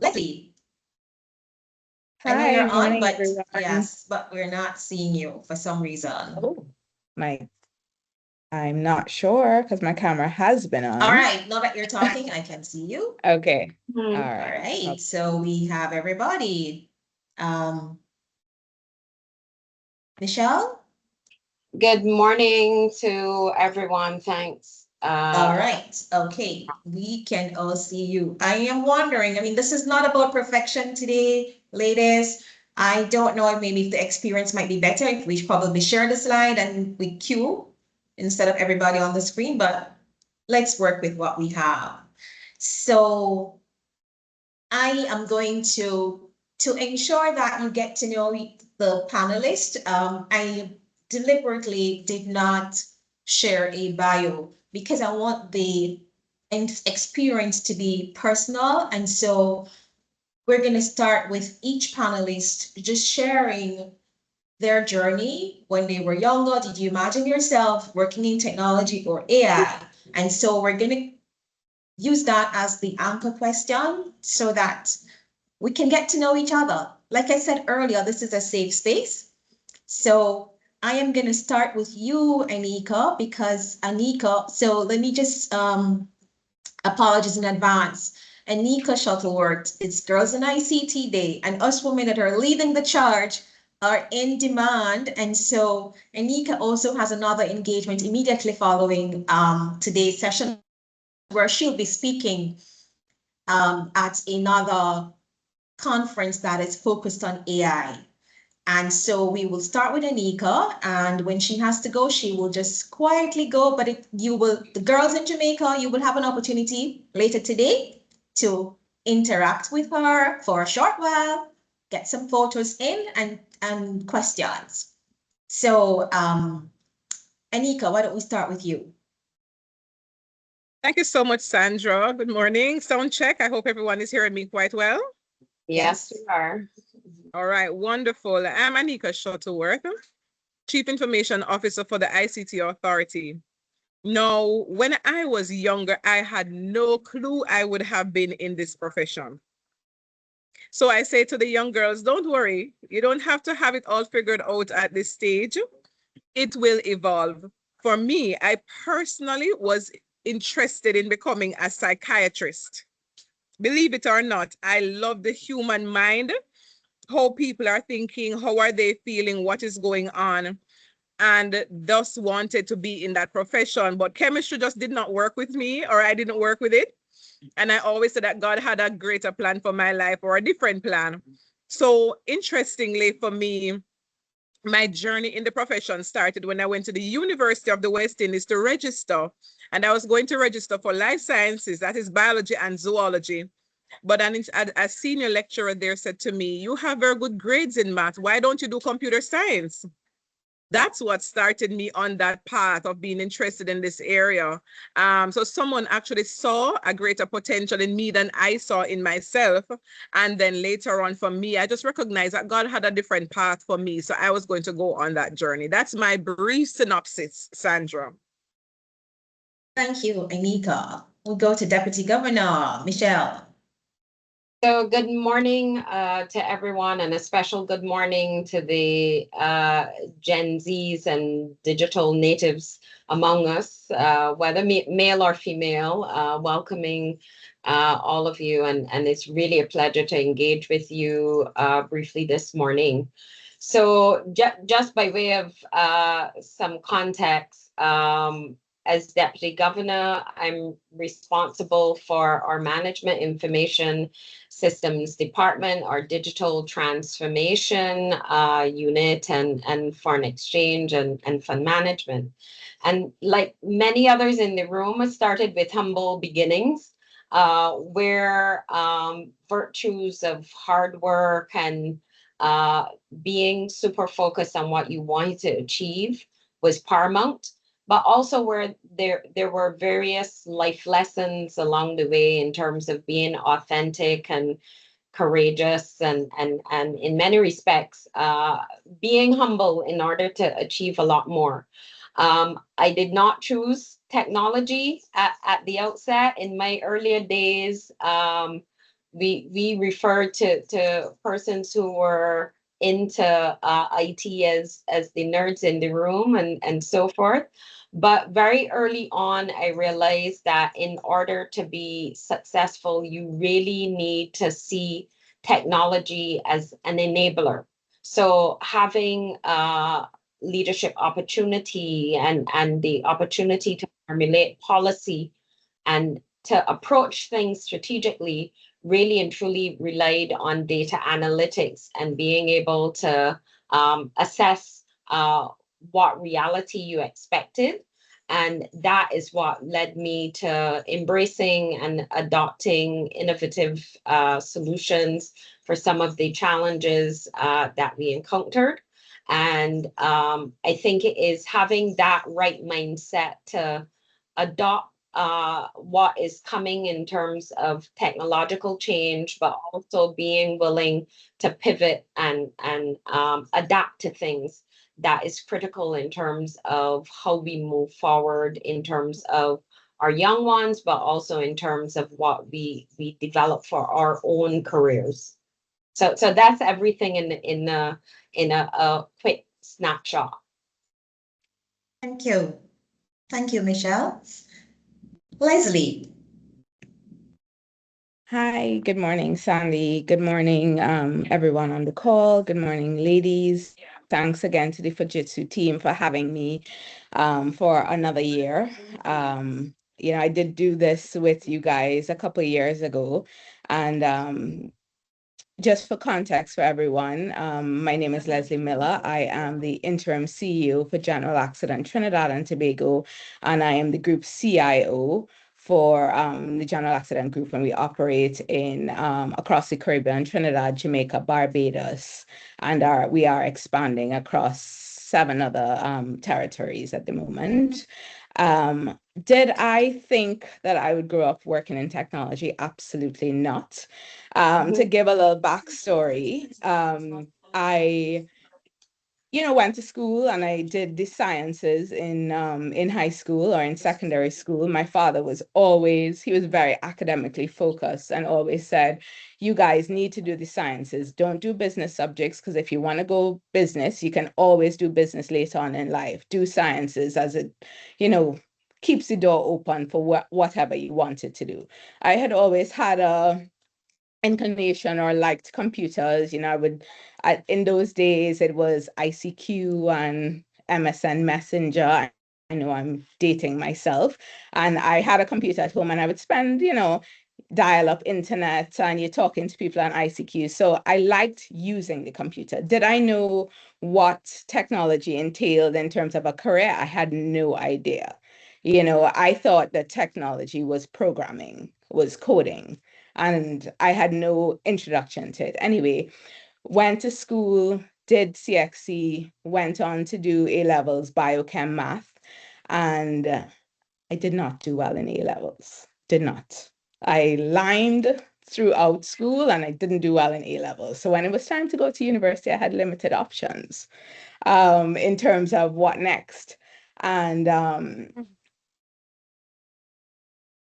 Lesley, I know Hi, you're on, morning, but everyone. yes, but we're not seeing you for some reason. Oh, I'm not sure because my camera has been All on. right, now that you're talking, I can see you. Okay. All All right. right, so we have everybody. Michelle? Good morning to everyone. Thanks. All right, okay, we can all see you. I am wondering, I mean, this is not about perfection today, ladies. I don't know if maybe the experience might be better if we probably share the slide and we queue instead of everybody on the screen, but let's work with what we have. So I am going to ensure that you get to know the panelist. I deliberately did not share a bio because I want the experience to be personal. And so we're going to start with each panelist just sharing their journey when they were younger. Did you imagine yourself working in technology or AI? And so we're going to use that as the anchor question so that we can get to know each other. Like I said earlier, this is a safe space. So I am going to start with you, Anika, because Anika, so let me just apologize in advance. Anika Shuttleworth, it's Girls in ICT Day, and us women that are leading the charge are in demand. And so Anika also has another engagement immediately following today's session where she'll be speaking at another conference that is focused on AI. And so we will start with Anika, and when she has to go, she will just quietly go. But the girls in Jamaica, you will have an opportunity later today to interact with her for a short while, get some photos in and questions. So, Anika, why don't we start with you? Thank you so much, Sandra. Good morning. Sound check. I hope everyone is hearing me quite well. Yes, we are. All right, wonderful. I'm Anika Shuttleworth, Chief Information Officer for the ICT Authority. Now, when I was younger, I had no clue I would have been in this profession. So I say to the young girls, don't worry. You don't have to have it all figured out at this stage. It will evolve. For me, I personally was interested in becoming a psychiatrist. Believe it or not, I love the human mind, how people are thinking, how are they feeling, what is going on, and thus wanted to be in that profession. But chemistry just did not work with me, or I didn't work with it. And I always said that God had a greater plan for my life or a different plan. So interestingly for me, my journey in the profession started when I went to the University of the West Indies to register. And I was going to register for life sciences, that is biology and zoology. But a senior lecturer there said to me, you have very good grades in math. Why don't you do computer science? That's what started me on that path of being interested in this area. So someone actually saw a greater potential in me than I saw in myself. And then later on for me, I just recognized that God had a different path for me. So I was going to go on that journey. That's my brief synopsis, Sandra. Thank you, Anika. We'll go to Deputy Governor, Michelle. So good morning to everyone, and a special good morning to the Gen Zs and digital natives among us, whether male or female, welcoming all of you. And it's really a pleasure to engage with you briefly this morning. So just by way of some context, as Deputy Governor, I'm responsible for our Management Information Systems Department, our Digital Transformation Unit, and Foreign Exchange and Fund Management. And like many others in the room, I started with humble beginnings, where virtues of hard work and being super focused on what you wanted to achieve was paramount, but also where there were various life lessons along the way in terms of being authentic and courageous and in many respects being humble in order to achieve a lot more. I did not choose technology at the outset. In my earlier days, we refer to persons who were into IT as the nerds in the room and so forth. But very early on, I realized that in order to be successful, you really need to see technology as an enabler. So having leadership opportunity and the opportunity to formulate policy and to approach things strategically really and truly relied on data analytics and being able to assess what reality you expected. And that is what led me to embracing and adopting innovative solutions for some of the challenges that we encountered. And I think it is having that right mindset to adopt what is coming in terms of technological change, but also being willing to pivot and adapt to things that is critical in terms of how we move forward in terms of our young ones, but also in terms of what we develop for our own careers. So that's everything in a quick snapshot. Thank you. Thank you, Michelle. Lesley. Hi, good morning, Sandy. Good morning, everyone on the call. Good morning, ladies. Thanks again to the Fujitsu team for having me for another year. I did do this with you guys a couple of years ago, and just for context for everyone, my name is Lesley Miller. I am the interim CEO for General Accident Trinidad and Tobago, and I am the group CIO for the General Accident Group, and we operate in across the Caribbean, Trinidad, Jamaica, Barbados, and we are expanding across 7 other territories at the moment. Did I think that I would grow up working in technology? Absolutely not. To give a little backstory, I went to school and I did the sciences in high school or in secondary school. My father he was very academically focused and always said, you guys need to do the sciences. Don't do business subjects, because if you want to go business, you can always do business later on in life. Do sciences, as it, keeps the door open for whatever you wanted to do. I had always had a inclination or liked computers. In those days it was ICQ and MSN Messenger. I know I'm dating myself. And I had a computer at home and I would spend, dial-up internet, and you're talking to people on ICQ. So I liked using the computer. Did I know what technology entailed in terms of a career? I had no idea. I thought that technology was programming, was coding, and I had no introduction to it. Anyway, went to school, did CXC, went on to do A-levels, biochem math, and I did not do well in A-levels. Did not. I lined throughout school and I didn't do well in A-levels. So when it was time to go to university, I had limited options in terms of what next. And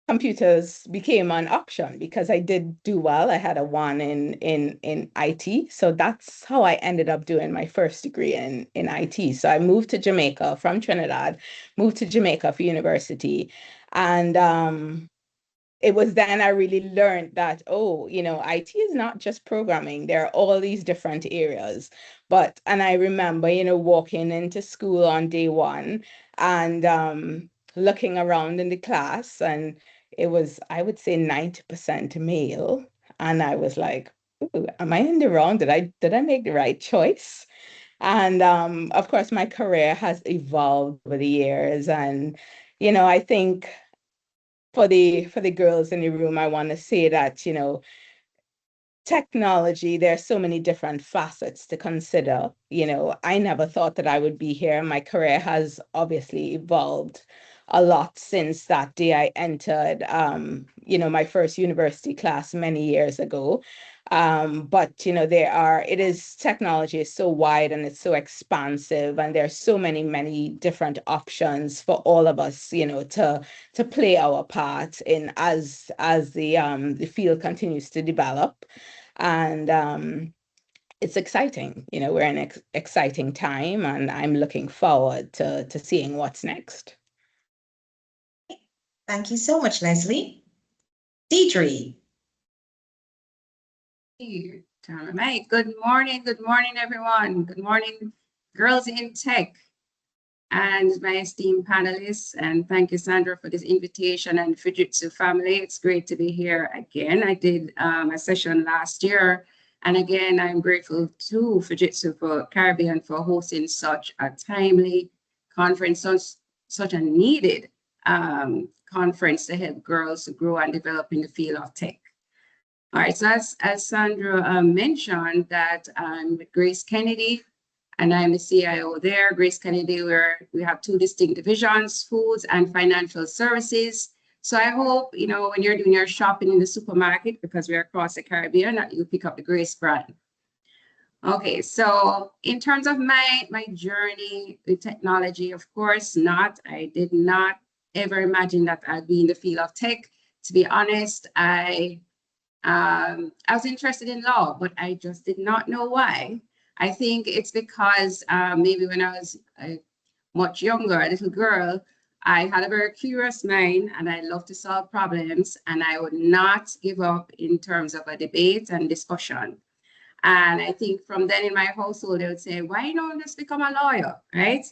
computers became an option because I did do well. I had a 1 in IT. So that's how I ended up doing my first degree in IT. So I moved to Jamaica from Trinidad, moved to Jamaica for university. And it was then I really learned that, IT is not just programming. There are all these different areas. And I remember, walking into school on day 1 and looking around in the class, and it was, I would say, 90% male. And I was like, ooh, am I in the wrong? Did I make the right choice? And of course, my career has evolved over the years. And, I think for the girls in the room, I want to say that, technology, there are so many different facets to consider. I never thought that I would be here. My career has obviously evolved a lot since that day I entered, my first university class many years ago. But technology is so wide and it's so expansive, and there's so many different options for all of us, to play our part in as the field continues to develop. And it's exciting. We're in an exciting time, and I'm looking forward to seeing what's next. Thank you so much, Lesley. Deidre. Right. Good morning, everyone. Good morning, girls in tech, and my esteemed panelists. And thank you, Sandra, for this invitation, and Fujitsu family. It's great to be here again. I did a session last year, and again, I'm grateful to Fujitsu Caribbean for hosting such a timely conference, such a needed conference to help girls to grow and develop in the field of tech. All right, so as Sandra mentioned, that I'm with GraceKennedy, and I'm the CIO there. GraceKennedy, where we have two distinct divisions, foods and financial services. So I hope, when you're doing your shopping in the supermarket, because we're across the Caribbean, that you pick up the Grace brand. Okay, so in terms of my journey with technology, of course not. I did not ever imagine that I'd be in the field of tech. To be honest, I was interested in law, but I just did not know why. I think it's because maybe when I was much younger, a little girl, I had a very curious mind, and I love to solve problems, and I would not give up in terms of a debate and discussion. And I think from then in my household, they would say, why don't you just become a lawyer, right?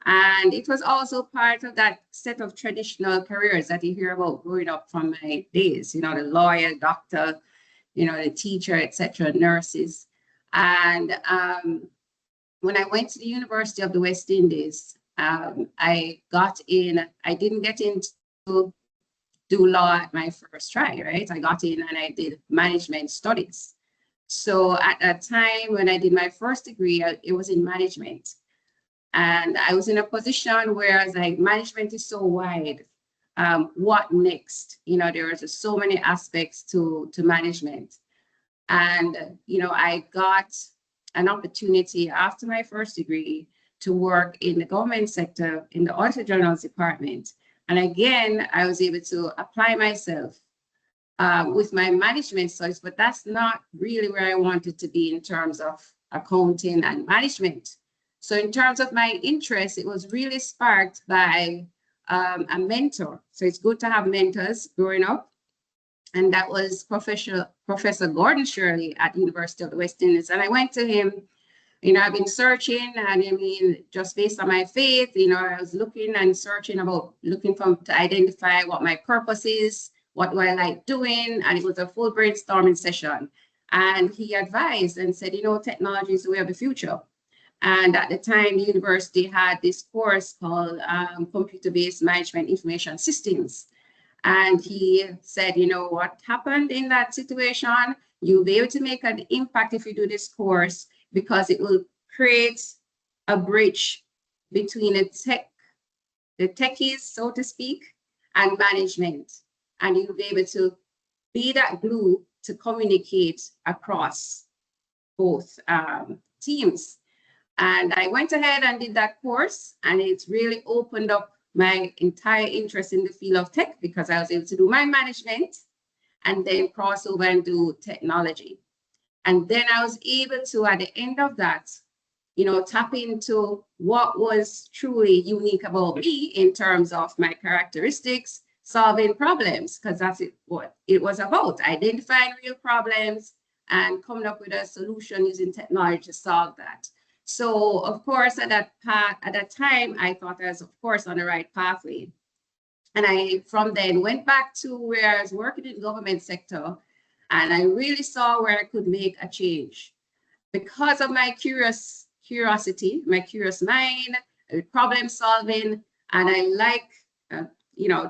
And it was also part of that set of traditional careers that you hear about growing up from my days, the lawyer, doctor, the teacher, etc., nurses. And when I went to the University of the West Indies, I didn't get into do law at my first try, right? I got in and I did management studies. So at that time when I did my first degree, it was in management. And I was in a position where management is so wide. What next? There are just so many aspects to management. And, I got an opportunity after my first degree to work in the government sector in the Auditor General's department. And again, I was able to apply myself with my management studies, but that's not really where I wanted to be in terms of accounting and management. So in terms of my interest, it was really sparked by a mentor. So it's good to have mentors growing up. And that was Professor Gordon Shirley at University of the West Indies. And I went to him, I've been searching, and just based on my faith, I was looking and searching to identify what my purpose is, what do I like doing? And it was a full brainstorming session. And he advised and said, technology is the way of the future. And at the time, the university had this course called Computer-Based Management Information Systems. And he said, what happened in that situation? You'll be able to make an impact if you do this course, because it will create a bridge between the techies, so to speak, and management. And you'll be able to be that glue to communicate across both teams. And I went ahead and did that course, and it's really opened up my entire interest in the field of tech, because I was able to do my management and then cross over and do technology. And then I was able to, at the end of that, tap into what was truly unique about me in terms of my characteristics, solving problems, because that's what it was about, identifying real problems and coming up with a solution using technology to solve that. So, of course, at that time, I thought I was, of course, on the right pathway. And I, from then, went back to where I was working in the government sector, and I really saw where I could make a change. Because of my curiosity, my curious mind, problem solving, and I like,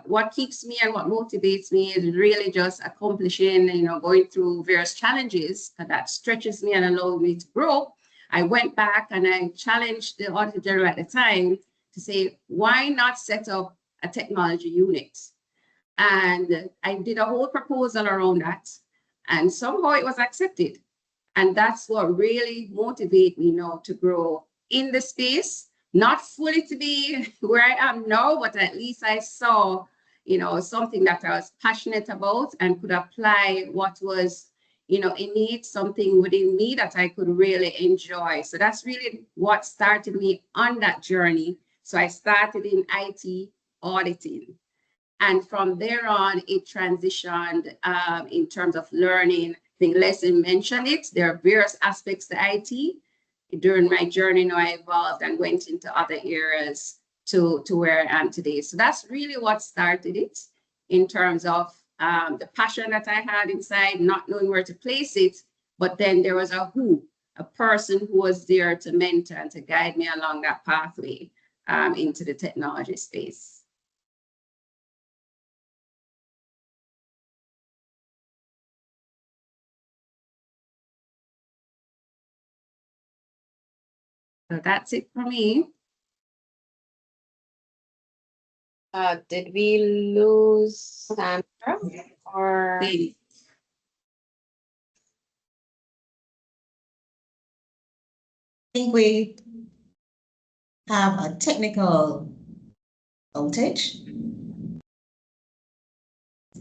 what keeps me and what motivates me is really just accomplishing, going through various challenges that stretches me and allows me to grow. I went back and I challenged the Auditor General at the time to say, why not set up a technology unit? And I did a whole proposal around that. And somehow it was accepted. And that's what really motivated me now to grow in the space, not fully to be where I am now, but at least I saw, you know, something that I was passionate about and could apply what was, you know, innate, something within me that I could really enjoy. So that's really what started me on that journey. So I started in IT auditing. And from there on, it transitioned in terms of learning. I think Lesley mentioned it. There are various aspects to IT. During my journey, now I evolved and went into other areas to where I am today. So that's really what started it in terms of the passion that I had inside, not knowing where to place it. But then there was a person who was there to mentor and to guide me along that pathway into the technology space. So that's it for me. Did we lose Sandra or? Thanks. I think we have a technical outage.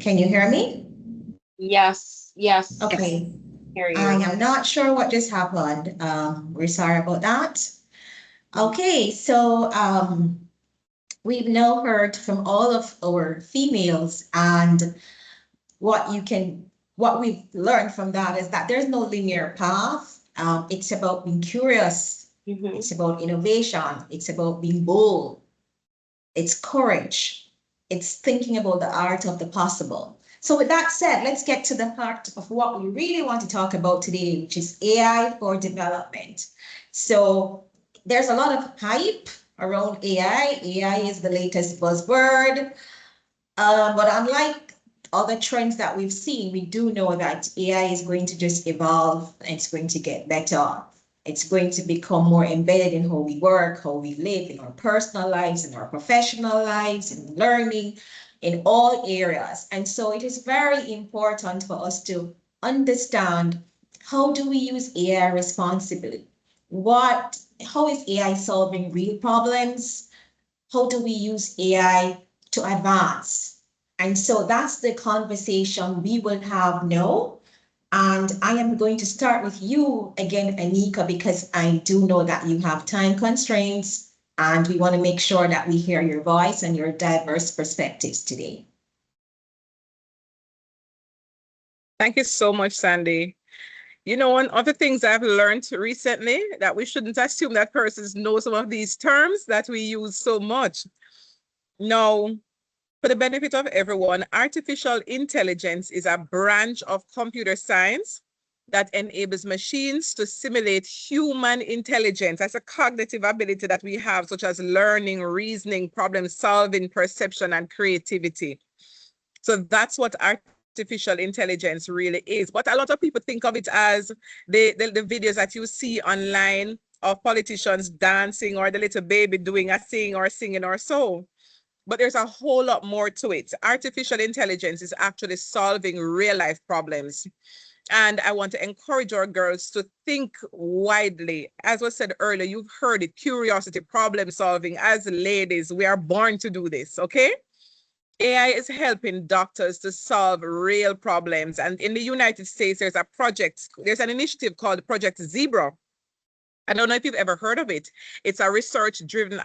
Can you hear me? Yes, yes. Okay. Hear you. I am not sure what just happened. We're sorry about that. Okay, so we've now heard from all of our females, and what we've learned from that is that there's no linear path. It's about being curious. Mhm. It's about innovation. It's about being bold. It's courage. It's thinking about the art of the possible. So with that said, let's get to the heart of what we really want to talk about today, which is AI for development. So there's a lot of hype around AI. AI is the latest buzzword. But unlike other trends that we've seen, we do know that AI is going to just evolve and it's going to get better. It's going to become more embedded in how we work, how we live, in our personal lives, in our professional lives, in learning, in all areas. And so it is very important for us to understand, how do we use AI responsibly? How is AI solving real problems? How do we use AI to advance? And so that's the conversation we will have now. And I am going to start with you again, Anika, because I do know that you have time constraints and we want to make sure that we hear your voice and your diverse perspectives today. Thank you so much, Sandy. You know, one of the things I've learned recently, that we shouldn't assume that persons know some of these terms that we use so much. Now, for the benefit of everyone, artificial intelligence is a branch of computer science that enables machines to simulate human intelligence. That's a cognitive ability that we have, such as learning, reasoning, problem solving, perception, and creativity. So that's what artificial intelligence really is. But a lot of people think of it as the videos that you see online of politicians dancing, or the little baby doing a thing or singing or so. But there's a whole lot more to it. Artificial intelligence is actually solving real life problems. And I want to encourage our girls to think widely. As was said earlier, you've heard it, curiosity, problem solving. As ladies, we are born to do this, okay? AI is helping doctors to solve real problems. And in the United States, there's an initiative called Project Zebra. I don't know if you've ever heard of it. It's a research-driven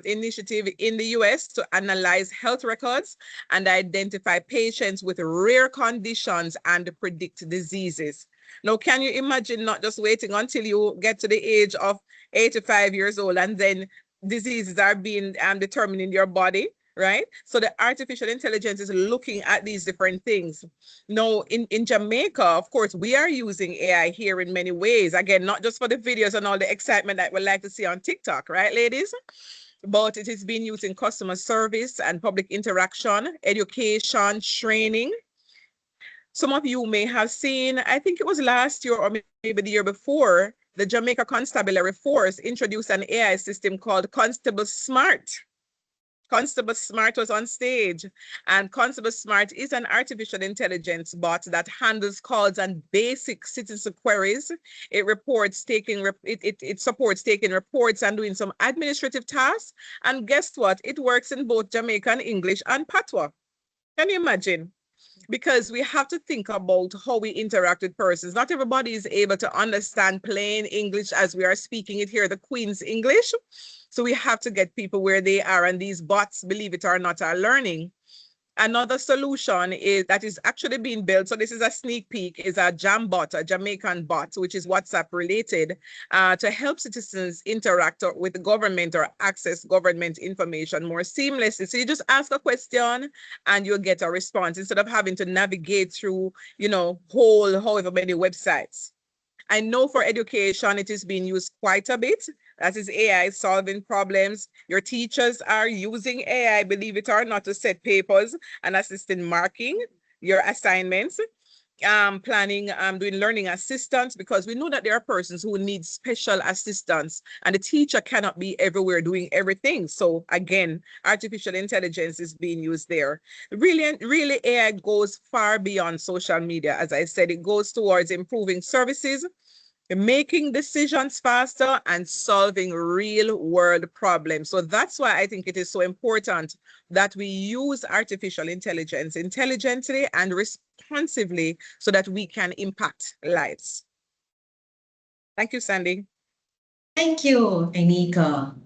initiative in the US to analyze health records and identify patients with rare conditions and predict diseases. Now, can you imagine not just waiting until you get to the age of 85 years old and then diseases are being determined in your body? Right? So the artificial intelligence is looking at these different things. Now, in Jamaica, of course, we are using AI here in many ways. Again, not just for the videos and all the excitement that we like to see on TikTok, right, ladies? But it is being used in customer service and public interaction, education, training. Some of you may have seen, I think it was last year or maybe the year before, the Jamaica Constabulary Force introduced an AI system called Constable Smart. Constable Smart was on stage, and Constable Smart is an artificial intelligence bot that handles calls and basic citizen queries. It supports taking reports and doing some administrative tasks. And guess what? It works in both Jamaican English and Patois. Can you imagine? Because we have to think about how we interact with persons. Not everybody is able to understand plain English as we are speaking it here, the Queen's English. So we have to get people where they are, and these bots, believe it or not, are learning. Another solution that is actually being built, so this is a sneak peek, is a Jam bot, a Jamaican bot, which is WhatsApp related, to help citizens interact with the government or access government information more seamlessly. So you just ask a question and you'll get a response instead of having to navigate through, however many websites. I know for education, it is being used quite a bit. That is AI solving problems. Your teachers are using AI, believe it or not, to set papers and assist in marking your assignments, planning, doing learning assistance, because we know that there are persons who need special assistance and the teacher cannot be everywhere doing everything. So again, artificial intelligence is being used there. Really, AI goes far beyond social media. As I said, it goes towards improving services, making decisions faster, and solving real world problems. So that's why I think it is so important that we use artificial intelligence intelligently and responsively so that we can impact lives. Thank you, Sandy. Thank you, Anika.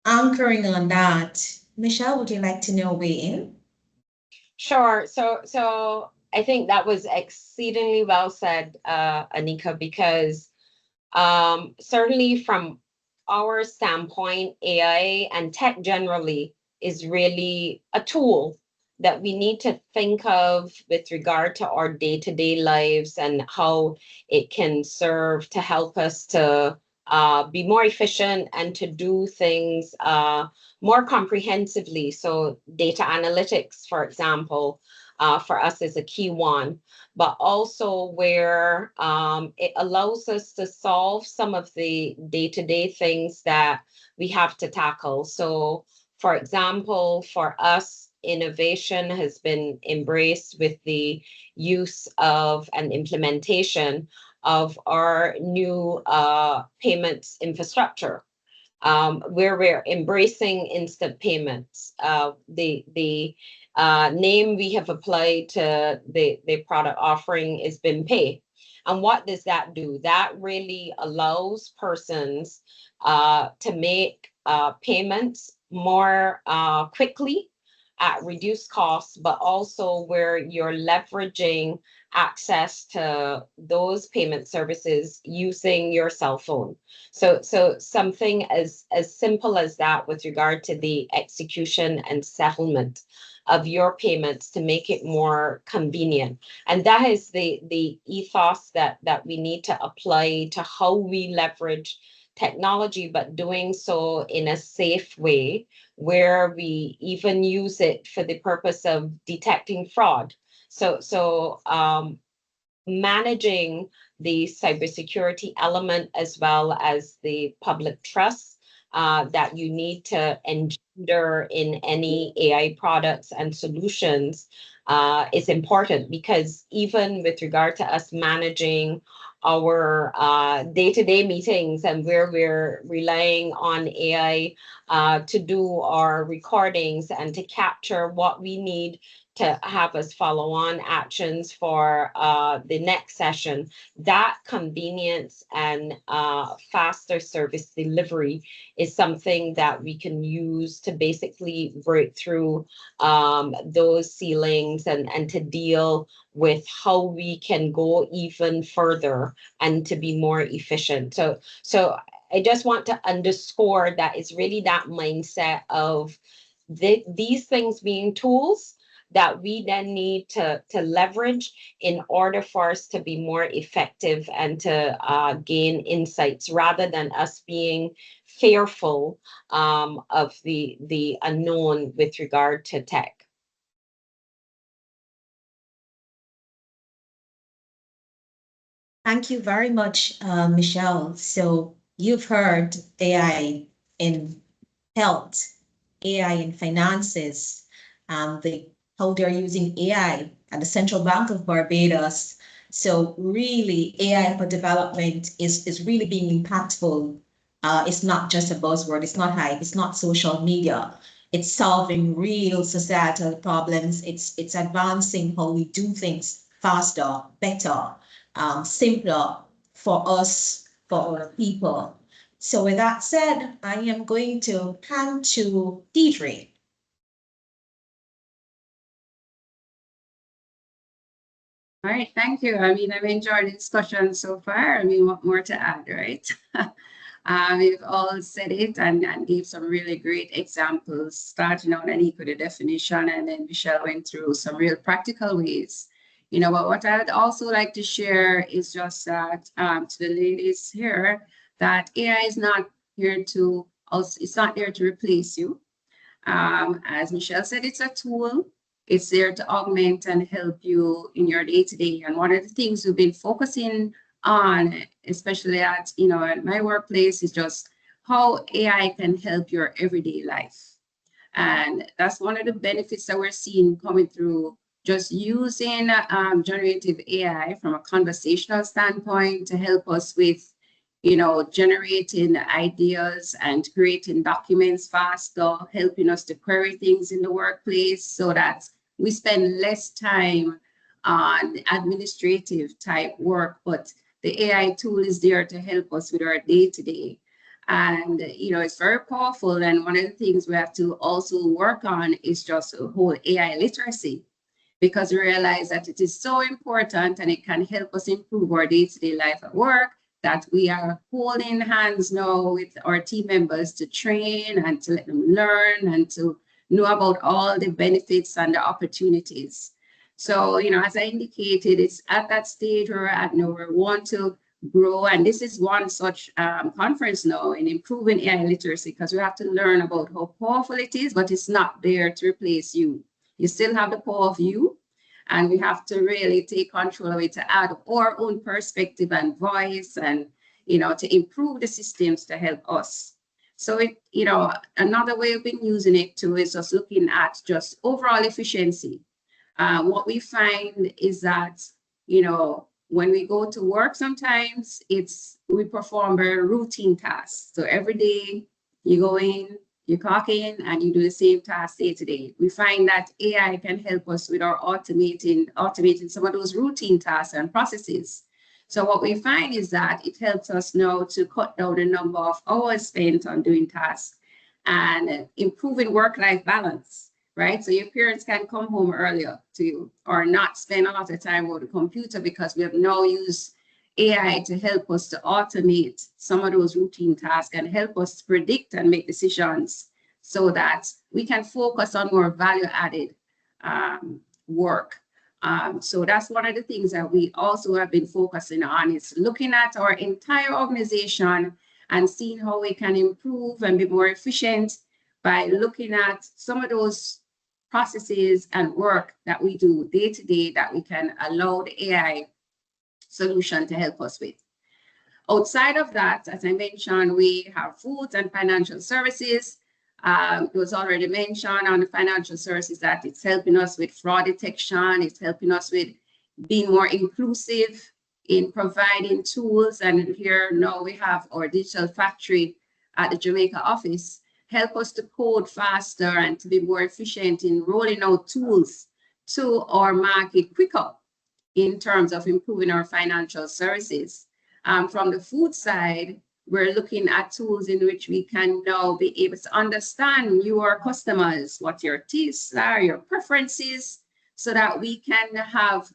Anchoring on that, Michelle, would you like to know weigh in? Sure. So I think that was exceedingly well said, Anika, because certainly from our standpoint, AI and tech generally is really a tool that we need to think of with regard to our day-to-day lives and how it can serve to help us to be more efficient and to do things more comprehensively. So data analytics, for example, for us is a key one, but also where it allows us to solve some of the day-to-day things that we have to tackle. So for example, for us, innovation has been embraced with the use of and implementation of our new payments infrastructure, where we're embracing instant payments. The name we have applied to the product offering is BIMPay. And what does that do? That really allows persons to make payments more quickly at reduced costs, but also where you're leveraging access to those payment services using your cell phone. So something as simple as that with regard to the execution and settlement of your payments to make it more convenient. And that is the ethos that we need to apply to how we leverage technology, but doing so in a safe way, where we even use it for the purpose of detecting fraud. So managing the cybersecurity element as well as the public trust that you need to engender in any AI products and solutions is important, because even with regard to us managing our day-to-day meetings and where we're relying on AI to do our recordings and to capture what we need to have us follow on actions for the next session, that convenience and faster service delivery is something that we can use to basically break through those ceilings and to deal with how we can go even further and to be more efficient. So I just want to underscore that it's really that mindset of these things being tools that we then need to leverage in order for us to be more effective and to gain insights, rather than us being fearful of the unknown with regard to tech. Thank you very much, Michelle. So you've heard AI in health, AI in finances, how they're using AI at the Central Bank of Barbados. So really, AI for development is really being impactful. It's not just a buzzword. It's not hype. It's not social media. It's solving real societal problems. It's advancing how we do things faster, better, simpler for us, for our people. So with that said, I am going to hand to Deidre. All right, thank you. I mean, I've enjoyed the discussion so far. I mean, what more to add, right? We've all said it and gave some really great examples, starting out Anika the definition, and then Michelle went through some real practical ways. You know, but what I'd also like to share is just that to the ladies here, that AI is not here to also, it's not there to replace you. As Michelle said, it's a tool. It's there to augment and help you in your day-to-day. And one of the things we've been focusing on, especially at, you know, at my workplace, is just how AI can help your everyday life. And that's one of the benefits that we're seeing coming through just using generative AI from a conversational standpoint to help us with, you know, generating ideas and creating documents faster, helping us to query things in the workplace so that we spend less time on administrative type work, but the AI tool is there to help us with our day-to-day. And, you know, it's very powerful. And one of the things we have to also work on is just a whole AI literacy, because we realize that it is so important and it can help us improve our day-to-day life at work, that we are holding hands now with our team members to train and to let them learn and to know about all the benefits and the opportunities. So, you know, as I indicated, it's at that stage where we're at now, we want to grow. And this is one such conference now in improving AI literacy, because we have to learn about how powerful it is, but it's not there to replace you. You still have the power of you. And we have to really take control of it to add our own perspective and voice and, you know, to improve the systems to help us. So, it, you know, another way we've been using it too is just looking at just overall efficiency. What we find is that, you know, when we go to work, sometimes we perform very routine tasks. So every day you go in, you clock in, and you do the same task day to day. We find that AI can help us with our automating some of those routine tasks and processes. So what we find is that it helps us now to cut down the number of hours spent on doing tasks and improving work-life balance, right? So your parents can come home earlier to you or not spend a lot of time with the computer, because we have now used AI to help us to automate some of those routine tasks and help us to predict and make decisions so that we can focus on more value-added work. So that's one of the things that we also have been focusing on, is looking at our entire organization and seeing how we can improve and be more efficient by looking at some of those processes and work that we do day to day that we can allow the AI solution to help us with. Outside of that, as I mentioned, we have foods and financial services. It was already mentioned on the financial services that it's helping us with fraud detection. It's helping us with being more inclusive in providing tools. And here now we have our digital factory at the Jamaica office help us to code faster and to be more efficient in rolling out tools to our market quicker in terms of improving our financial services. From the food side, we're looking at tools in which we can now be able to understand your customers, what your tastes are, your preferences, so that we can have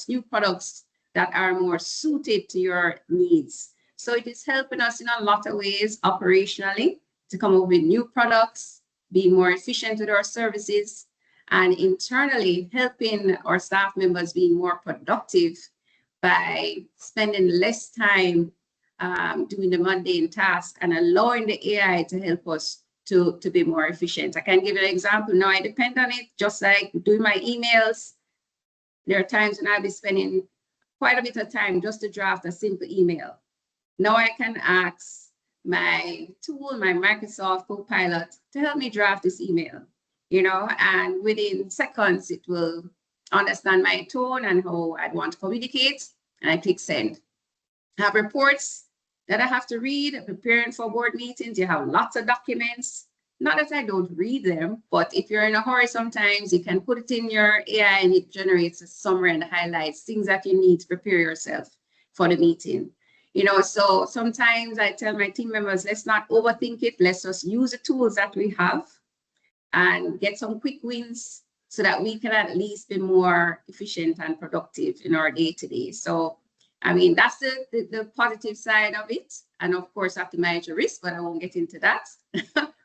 new products that are more suited to your needs. So it is helping us in a lot of ways operationally to come up with new products, be more efficient with our services, and internally helping our staff members be more productive by spending less time doing the mundane task and allowing the AI to help us to be more efficient. I can give you an example. Now I depend on it, just like doing my emails. There are times when I'll be spending quite a bit of time just to draft a simple email. Now I can ask my tool, my Microsoft Copilot, to help me draft this email, you know, and within seconds, it will understand my tone and how I'd want to communicate, and I click send. I have reports that I have to read, preparing for board meetings. You have lots of documents. Not that I don't read them, but if you're in a hurry, sometimes you can put it in your AI and it generates a summary and highlights things that you need to prepare yourself for the meeting. You know, so sometimes I tell my team members, let's not overthink it. Let's just use the tools that we have and get some quick wins so that we can at least be more efficient and productive in our day-to-day. So, I mean, that's the positive side of it. And of course, I have to manage the risk, but I won't get into that.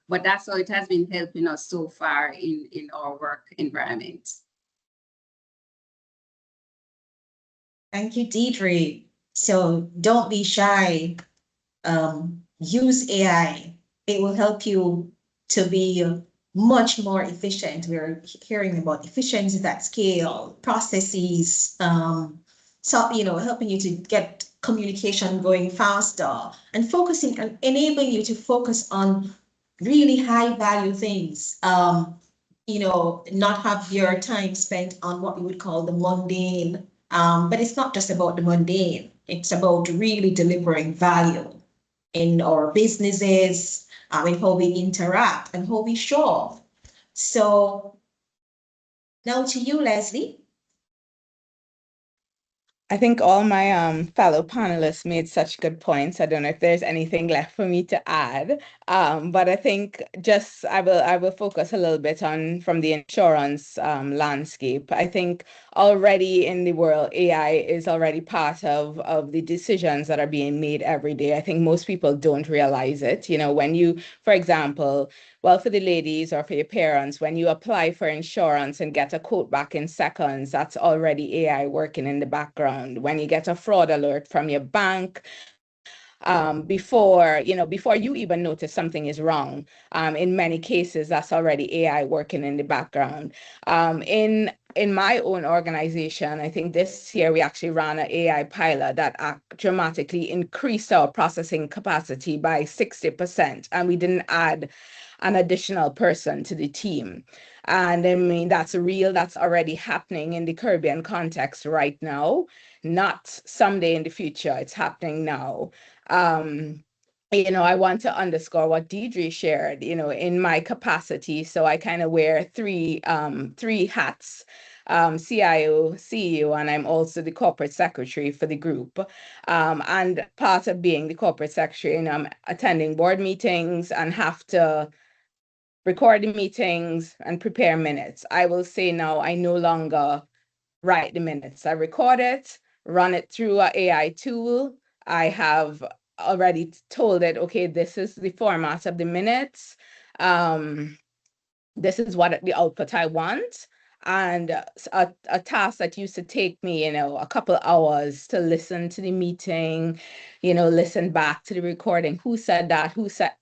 But that's how it has been helping us so far in our work environment. Thank you, Deidre. So don't be shy. Use AI. It will help you to be much more efficient. We're hearing about efficiency at scale, processes, so, you know, helping you to get communication going faster and focusing and enabling you to focus on really high value things. You know, not have your time spent on what we would call the mundane. But it's not just about the mundane. It's about really delivering value in our businesses, in how we interact and how we show off. So now to you, Lesley. I think all my fellow panelists made such good points. I don't know if there's anything left for me to add, but I think just I will focus a little bit on from the insurance landscape. I think already in the world, AI is already part of the decisions that are being made every day. I think most people don't realize it. You know, when you, for example, well, for the ladies or for your parents, when you apply for insurance and get a quote back in seconds, that's already AI working in the background. When you get a fraud alert from your bank, before you even notice something is wrong, in many cases, that's already AI working in the background. In my own organization, I think this year we actually ran an AI pilot that dramatically increased our processing capacity by 60%, and we didn't add an additional person to the team. And I mean, that's already happening in the Caribbean context right now, not someday in the future. It's happening now. You know, I want to underscore what Deidre shared, you know, in my capacity. So I kind of wear three hats. CIO, CEO, and I'm also the corporate secretary for the group. And part of being the corporate secretary, you know, I'm attending board meetings and have to record the meetings and prepare minutes. I will say now I no longer write the minutes. I record it, run it through an AI tool. I have already told it, okay, this is the format of the minutes. This is what the output I want. And a task that used to take me, you know, a couple hours to listen to the meeting, you know, listen back to the recording. Who said that? Who said?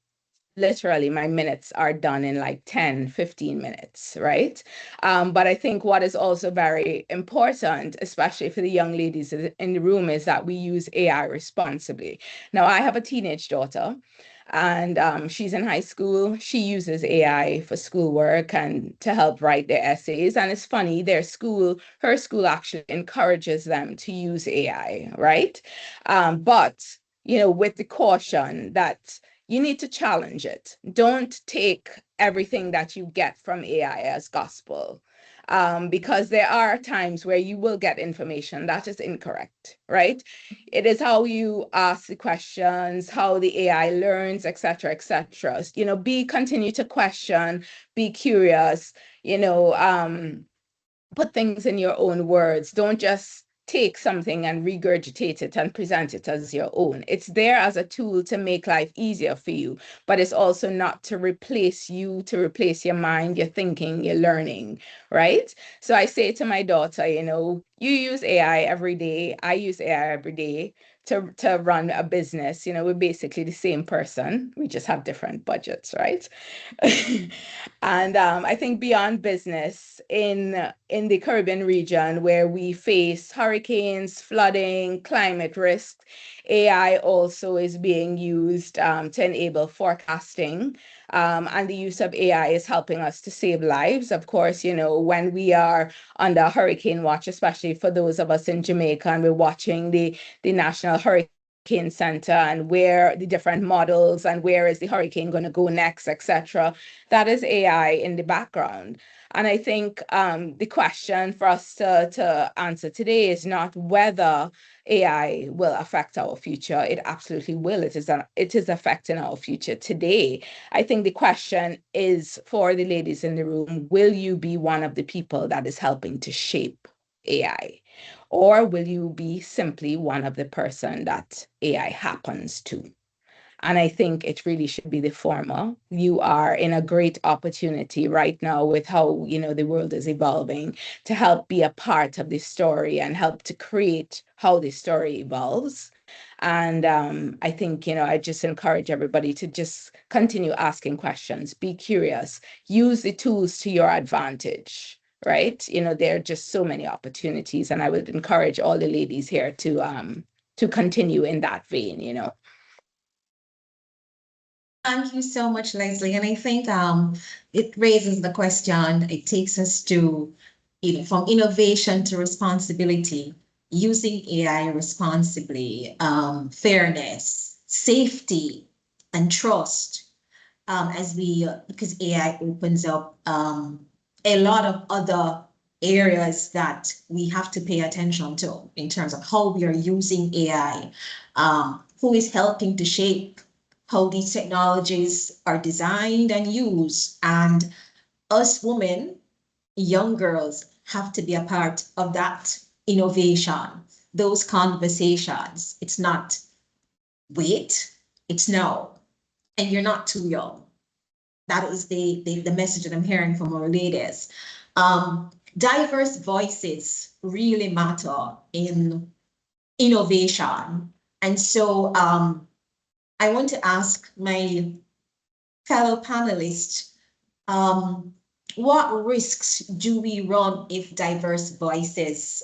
Literally, my minutes are done in like 10, 15 minutes, right? But I think what is also very important, especially for the young ladies in the room, is that we use AI responsibly. Now, I have a teenage daughter, and she's in high school. She uses AI for schoolwork and to help write their essays. And it's funny, her school actually encourages them to use AI, right? But, you know, with the caution that you need to challenge it. Don't take everything that you get from AI as gospel, because there are times where you will get information that is incorrect, right? It is how you ask the questions, how the AI learns, et cetera, et cetera. You know, continue to question, be curious, you know, put things in your own words. Don't just take something and regurgitate it and present it as your own. It's there as a tool to make life easier for you, but it's also not to replace you, to replace your mind, your thinking, your learning, right? So I say to my daughter, you know, you use AI every day. I use AI every day to run a business. You know, we're basically the same person. We just have different budgets, right? And I think beyond business in the Caribbean region where we face hurricanes, flooding, climate risks, AI also is being used to enable forecasting. And the use of AI is helping us to save lives. Of course, you know, when we are under hurricane watch, especially for those of us in Jamaica, and we're watching the National Hurricane Center and where the different models and where is the hurricane going to go next, etc. That is AI in the background. And I think the question for us to answer today is not whether AI will affect our future. It absolutely will. It is affecting our future today. I think the question is for the ladies in the room, will you be one of the people that is helping to shape AI? Or will you be simply one of the person that AI happens to? And I think it really should be the former. You are in a great opportunity right now with how, you know, the world is evolving to help be a part of the story and help to create how the story evolves. And I think, you know, I just encourage everybody to just continue asking questions, be curious, use the tools to your advantage, right? You know, there are just so many opportunities, and I would encourage all the ladies here to continue in that vein, you know. Thank you so much, Lesley. And I think it raises the question, it takes us to, you know, from innovation to responsibility, using AI responsibly, fairness, safety, and trust, because AI opens up a lot of other areas that we have to pay attention to in terms of how we are using AI, who is helping to shape how these technologies are designed and used. And us women, young girls, have to be a part of that innovation, those conversations. It's not wait, it's now. And you're not too young. That is the message that I'm hearing from our ladies. Diverse voices really matter in innovation. And so I want to ask my fellow panelists, what risks do we run if diverse voices,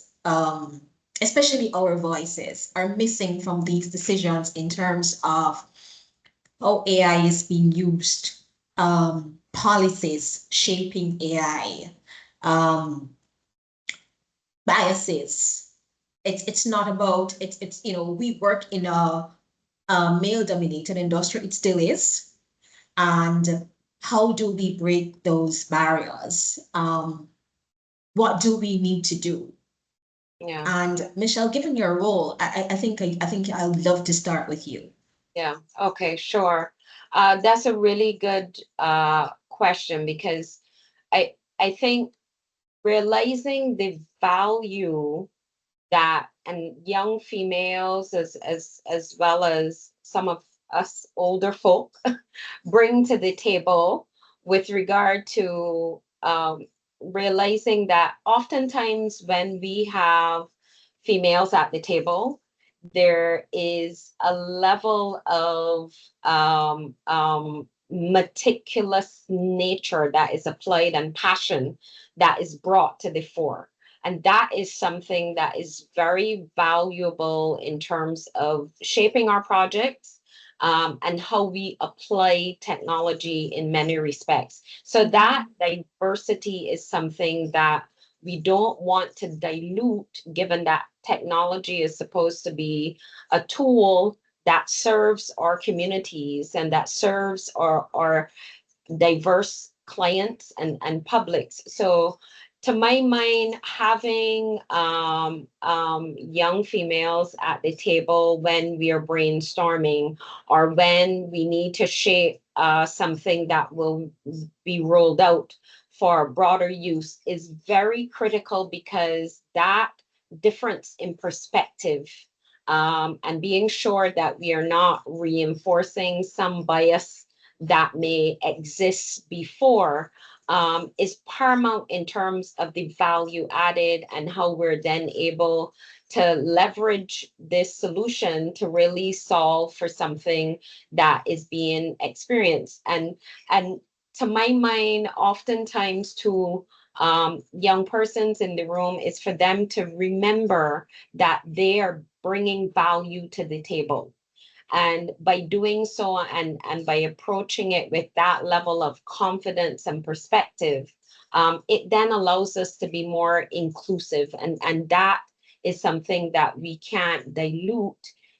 especially our voices, are missing from these decisions in terms of how AI is being used, policies shaping AI, biases. It's not about, it's you know, we work in a male-dominated industry, it still is. And how do we break those barriers? What do we need to do? Yeah. And Michelle, given your role, I think I would love to start with you. Yeah, okay, sure. That's a really good question, because I think realizing the value that, and young females as well as some of us older folk bring to the table with regard to realizing that oftentimes when we have females at the table, there is a level of meticulous nature that is applied and passion that is brought to the fore. And that is something that is very valuable in terms of shaping our projects and how we apply technology in many respects. So that diversity is something that we don't want to dilute, given that technology is supposed to be a tool that serves our communities and that serves our diverse clients and publics. So to my mind, having young females at the table when we are brainstorming or when we need to shape something that will be rolled out for broader use is very critical, because that difference in perspective and being sure that we are not reinforcing some bias that may exist before is paramount in terms of the value added and how we're then able to leverage this solution to really solve for something that is being experienced. And to my mind, oftentimes to young persons in the room is for them to remember that they are bringing value to the table. And by doing so and by approaching it with that level of confidence and perspective, it then allows us to be more inclusive. And that is something that we can't dilute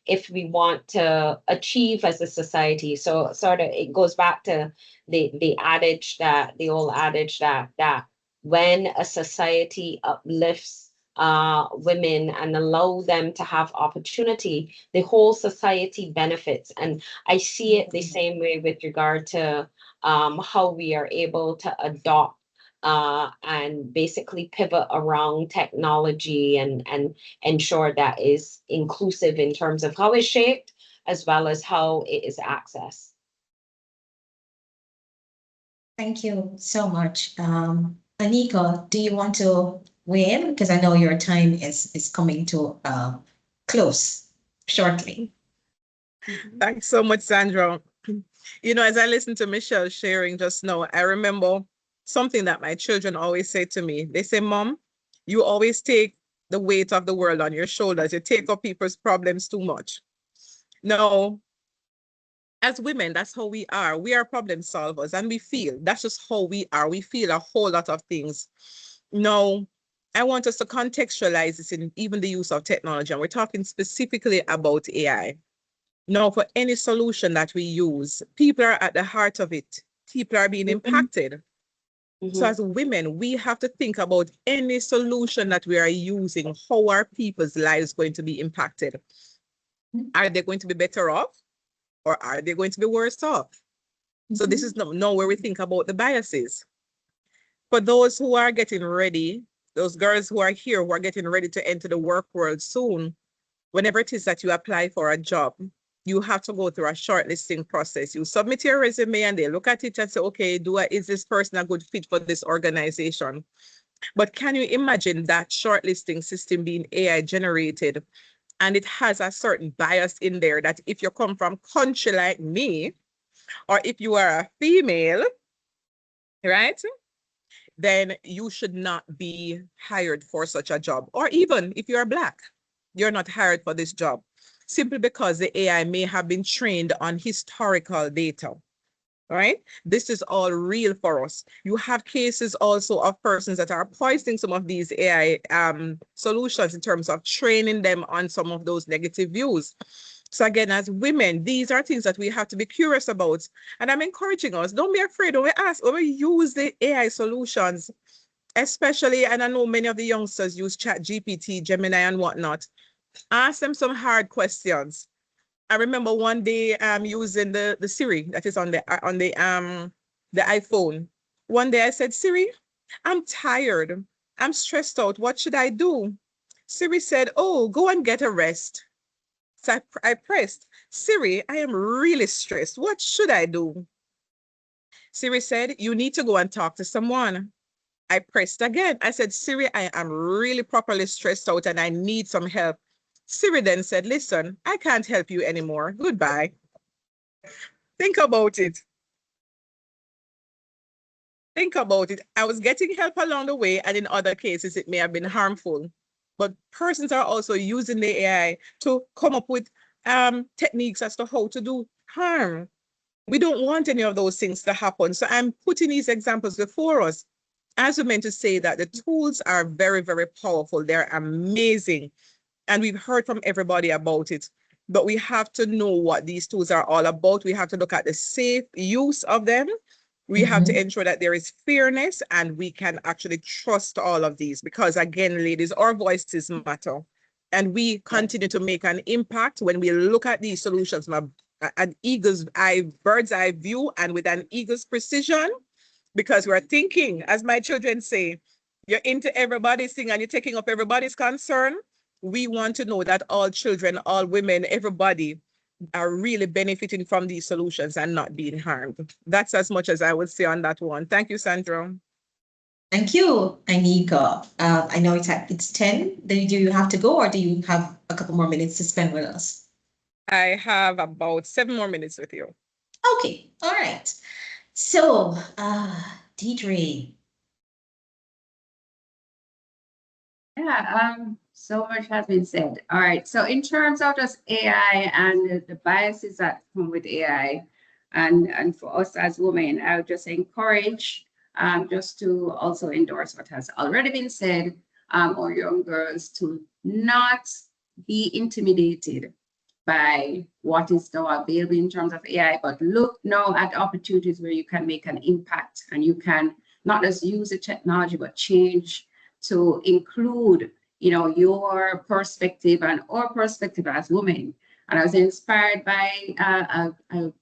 if we want to achieve as a society. So sort of it goes back to the adage that the old adage that when a society uplifts women and allow them to have opportunity, the whole society benefits. And I see it the same way with regard to how we are able to adopt and basically pivot around technology and ensure that is inclusive in terms of how it's shaped as well as how it is accessed. Thank you so much. Anika, do you want to weigh in? Because I know your time is coming to close shortly. Thanks so much, Sandra. You know, as I listened to Michelle sharing just now, I remember something that my children always say to me. They say, Mom, you always take the weight of the world on your shoulders. You take up people's problems too much. No, as women, that's how we are. We are problem solvers and we feel. That's just how we are. We feel a whole lot of things. No, I want us to contextualize this in even the use of technology. And we're talking specifically about AI. Now, for any solution that we use, people are at the heart of it. People are being impacted. So as women, we have to think about any solution that we are using, how are people's lives going to be impacted? Are they going to be better off or are they going to be worse off? So this is now where we think about the biases. For those who are getting ready, those girls who are here, who are getting ready to enter the work world soon, whenever it is that you apply for a job, you have to go through a shortlisting process. You submit your resume and they look at it and say, okay, is this person a good fit for this organization? But can you imagine that shortlisting system being AI generated and it has a certain bias in there that if you come from country like me, or if you are a female, right, then you should not be hired for such a job. Or even if you're Black, you're not hired for this job, simply because the AI may have been trained on historical data, right? This is all real for us. You have cases also of persons that are poisoning some of these AI solutions in terms of training them on some of those negative views. So again, as women, these are things that we have to be curious about. And I'm encouraging us, don't be afraid when we ask, when we use the AI solutions, especially, and I know many of the youngsters use ChatGPT, Gemini and whatnot, ask them some hard questions. I remember one day using the Siri that is on the iPhone. One day I said, Siri, I'm tired. I'm stressed out. What should I do? Siri said, oh, go and get a rest. So I pressed, Siri, I am really stressed. What should I do? Siri said, you need to go and talk to someone. I pressed again. I said, Siri, I am really properly stressed out and I need some help. Siri then said, listen, I can't help you anymore. Goodbye. Think about it. Think about it. I was getting help along the way, and in other cases, it may have been harmful. But persons are also using the AI to come up with techniques as to how to do harm. We don't want any of those things to happen. So I'm putting these examples before us as we meant to say that the tools are very, very powerful. They're amazing. And we've heard from everybody about it. But we have to know what these tools are all about. We have to look at the safe use of them. We have to ensure that there is fairness and we can actually trust all of these because, again, ladies, our voices matter. And we continue to make an impact when we look at these solutions from an eagle's eye, bird's eye view and with an eagle's precision, because we're thinking, as my children say, you're into everybody's thing and you're taking up everybody's concern. We want to know that all children, all women, everybody are really benefiting from these solutions and not being harmed. That's as much as I would say on that one. Thank you, Sandra. Thank you, Anika. I know it's 10. Do you have to go, or do you have a couple more minutes to spend with us? I have about 7 more minutes with you. Okay, all right. So, Deidre. Yeah, so much has been said. All right, so in terms of just AI and the biases that come with AI, and for us as women, I would just encourage just to also endorse what has already been said, or young girls to not be intimidated by what is now available in terms of AI, but look now at opportunities where you can make an impact and you can not just use the technology, but change to include, you know, your perspective and our perspective as women. And I was inspired by a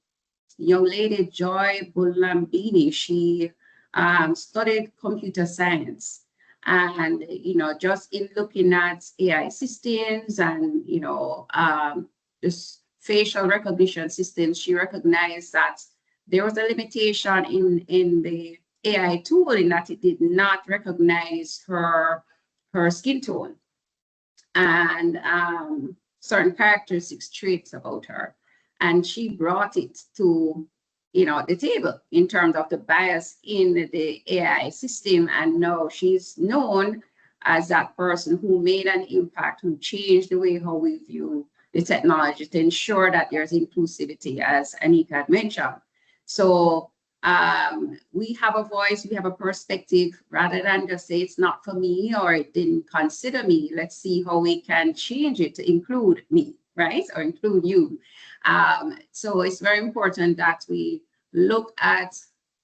young lady, Joy Bulambini. She studied computer science. And, you know, just in looking at AI systems and, you know, this facial recognition systems, she recognized that there was a limitation in the AI tool in that it did not recognize her skin tone and certain characteristics, traits about her. And she brought it to, you know, the table in terms of the bias in the AI system. And now she's known as that person who made an impact, who changed the way how we view the technology to ensure that there's inclusivity, as Anika had mentioned. So we have a voice, we have a perspective, rather than just say it's not for me or it didn't consider me. Let's see how we can change it to include me, right? Or include you. So it's very important that we look at,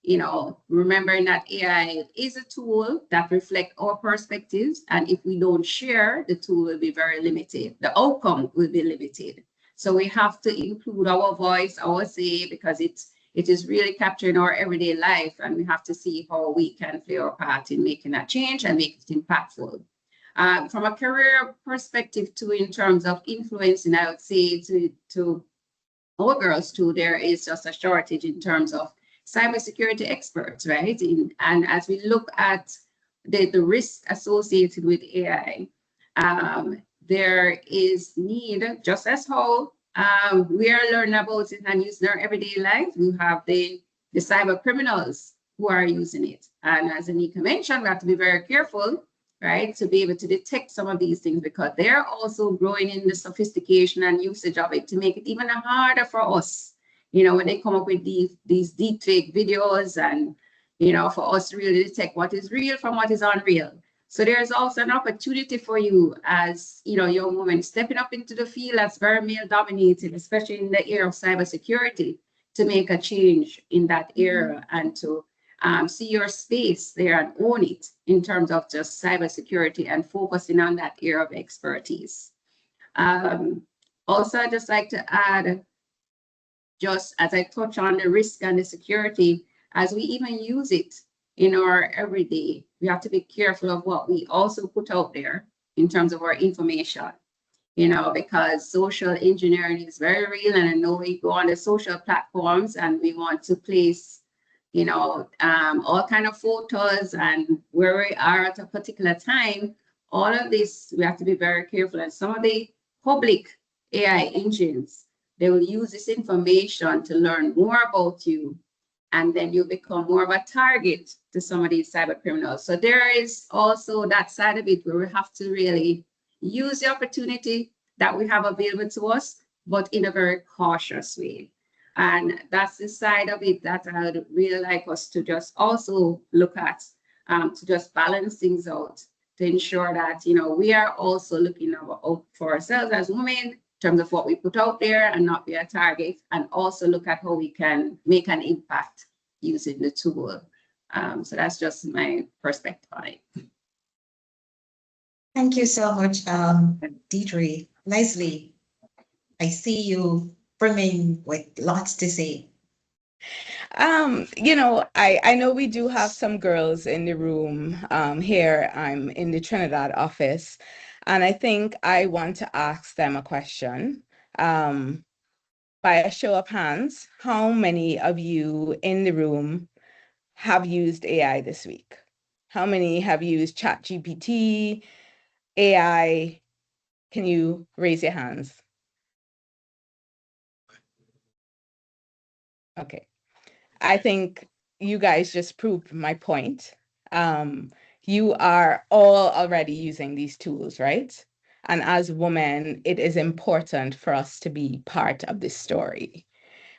you know, remembering that AI is a tool that reflects our perspectives. And if we don't share, the tool will be very limited. The outcome will be limited. So we have to include our voice, our say, because it is really capturing our everyday life, and we have to see how we can play our part in making that change and make it impactful. From a career perspective too, in terms of influencing, I would say to our girls too, there is just a shortage in terms of cybersecurity experts, right? And as we look at the risk associated with AI, there is need, just as how we are learning about it and using our everyday life, we have the cyber criminals who are using it. And as Anika mentioned, we have to be very careful, right, to be able to detect some of these things, because they're also growing in the sophistication and usage of it to make it even harder for us, you know, when they come up with these deep fake videos, and, you know, for us to really detect what is real from what is unreal. So there's also an opportunity for you as, you know, young women stepping up into the field that's very male dominated, especially in the area of cybersecurity, to make a change in that area and to see your space there and own it in terms of just cybersecurity and focusing on that area of expertise. Also, I'd just like to add, just as I touch on the risk and the security, as we even use it in our everyday, we have to be careful of what we also put out there in terms of our information, you know, because social engineering is very real. And I know we go on the social platforms and we want to place, you know, all kind of photos and where we are at a particular time. All of this, we have to be very careful. And some of the public AI engines, they will use this information to learn more about you, and then you become more of a target to some of these cyber criminals. So there is also that side of it where we have to really use the opportunity that we have available to us, but in a very cautious way. And that's the side of it that I would really like us to just also look at, to just balance things out, to ensure that, you know, we are also looking out for ourselves as women in terms of what we put out there and not be a target, and also look at how we can make an impact using the tool. So that's just my perspective on it. Thank you so much, Deidre. Lesley, I see you brimming with lots to say. You know, I know we do have some girls in the room here. I'm in the Trinidad office, and I think I want to ask them a question. by a show of hands, how many of you in the room have used AI this week? How many have used ChatGPT, AI? Can you raise your hands? Okay. I think you guys just proved my point. You are all already using these tools, right? And as women, it is important for us to be part of this story.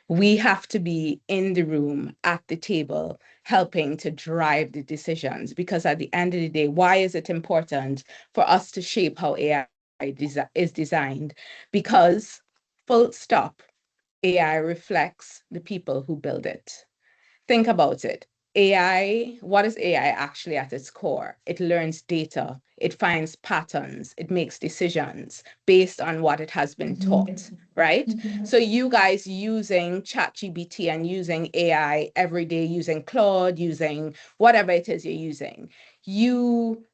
We have to be in the room at the table, helping to drive the decisions, because at the end of the day, why is it important for us to shape how AI is designed? Because full stop, AI reflects the people who build it. Think about it. AI, what is AI actually at its core? It learns data, it finds patterns, it makes decisions based on what it has been taught, right? So you guys using ChatGPT and using AI every day, using Claude, using whatever it is you're using, you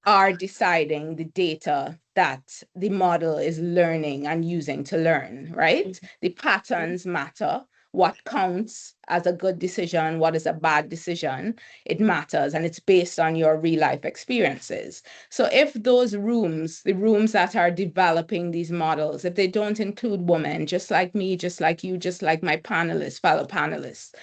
are deciding the data that the model is learning and using to learn, right? The patterns matter. What counts as a good decision, what is a bad decision, it matters, and it's based on your real life experiences. So if those rooms, the rooms that are developing these models, if they don't include women, just like me, just like you, just like my panelists, fellow panelists,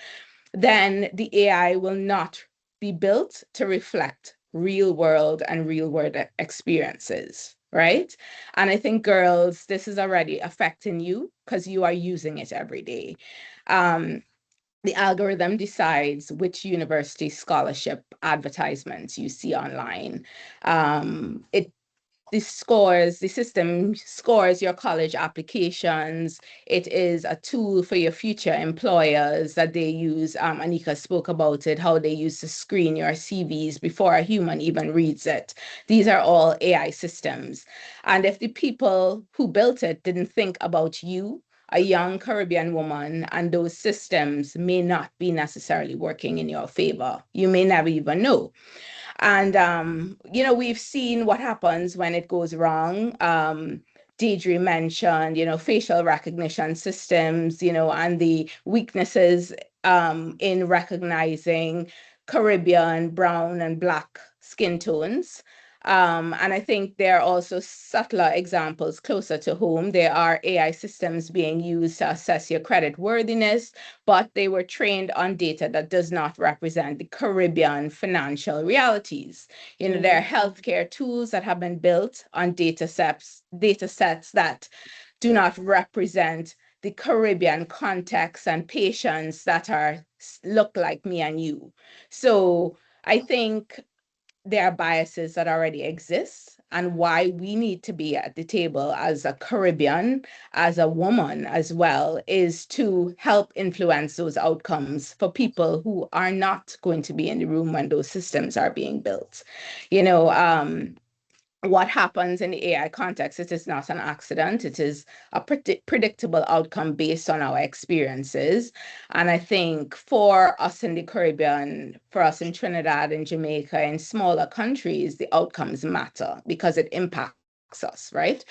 then the AI will not be built to reflect real world and real world experiences, right? And I think, girls, this is already affecting you because you are using it every day. The algorithm decides which university scholarship advertisements you see online. The system scores your college applications. It is a tool for your future employers that they use. Anika spoke about it, how they use to screen your CVs before a human even reads it. These are all AI systems. And if the people who built it didn't think about you, a young Caribbean woman, and those systems may not be necessarily working in your favor. You may never even know. And, we've seen what happens when it goes wrong. Deidre mentioned, facial recognition systems, and the weaknesses in recognizing Caribbean, brown, and Black skin tones. And I think there are also subtler examples closer to home. There are AI systems being used to assess your credit worthiness, but they were trained on data that does not represent the Caribbean financial realities. There are healthcare tools that have been built on data sets that do not represent the Caribbean context and patients that look like me and you. So I think there are biases that already exist, and why we need to be at the table as a Caribbean, as a woman as well, is to help influence those outcomes for people who are not going to be in the room when those systems are being built. What happens in the AI context, it is not an accident. It is a predictable outcome based on our experiences. And I think for us in the Caribbean, for us in Trinidad and Jamaica and smaller countries, the outcomes matter because it impacts us, right?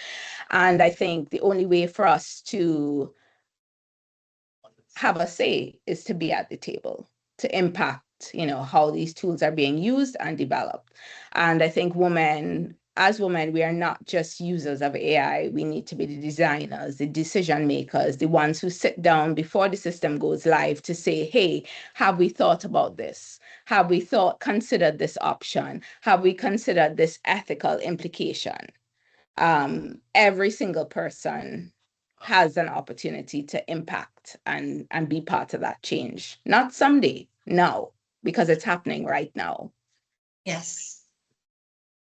And I think the only way for us to have a say is to be at the table, to impact, how these tools are being used and developed. And I think as women, we are not just users of AI. We need to be the designers, the decision makers, the ones who sit down before the system goes live to say, hey, have we thought about this? Have we considered this option? Have we considered this ethical implication? Every single person has an opportunity to impact and be part of that change. Not someday, no, because it's happening right now. Yes,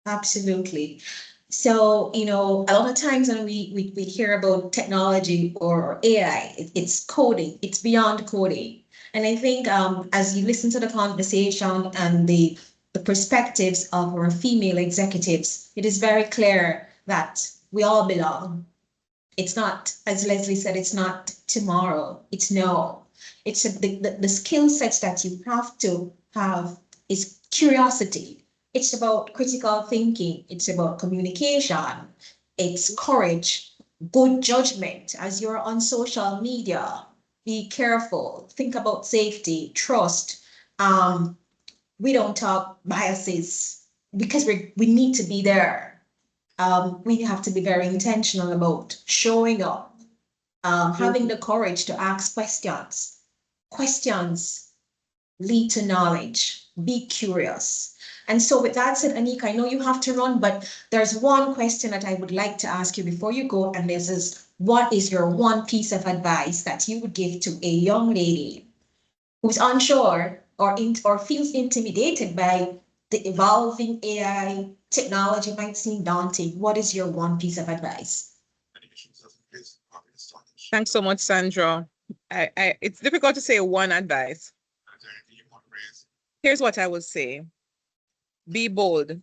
absolutely. So, a lot of times when we hear about technology or AI, it's coding, it's beyond coding. And I think as you listen to the conversation and the perspectives of our female executives, it is very clear that we all belong. It's not, as Lesley said, it's not tomorrow, it's no. It's the skill sets that you have to have is curiosity. It's about critical thinking. It's about communication. It's courage. good judgment as you're on social media. Be careful. Think about safety, trust. We don't talk biases because we need to be there. We have to be very intentional about showing up, having the courage to ask questions. Questions lead to knowledge. Be curious. And so with that said, Anika, I know you have to run, but there's one question that I would like to ask you before you go, and this is, what is your one piece of advice that you would give to a young lady who's unsure or feels intimidated by the evolving AI technology, might seem daunting? What is your one piece of advice? Thanks so much, Sandra. It's difficult to say one advice. Here's what I would say. Be bold.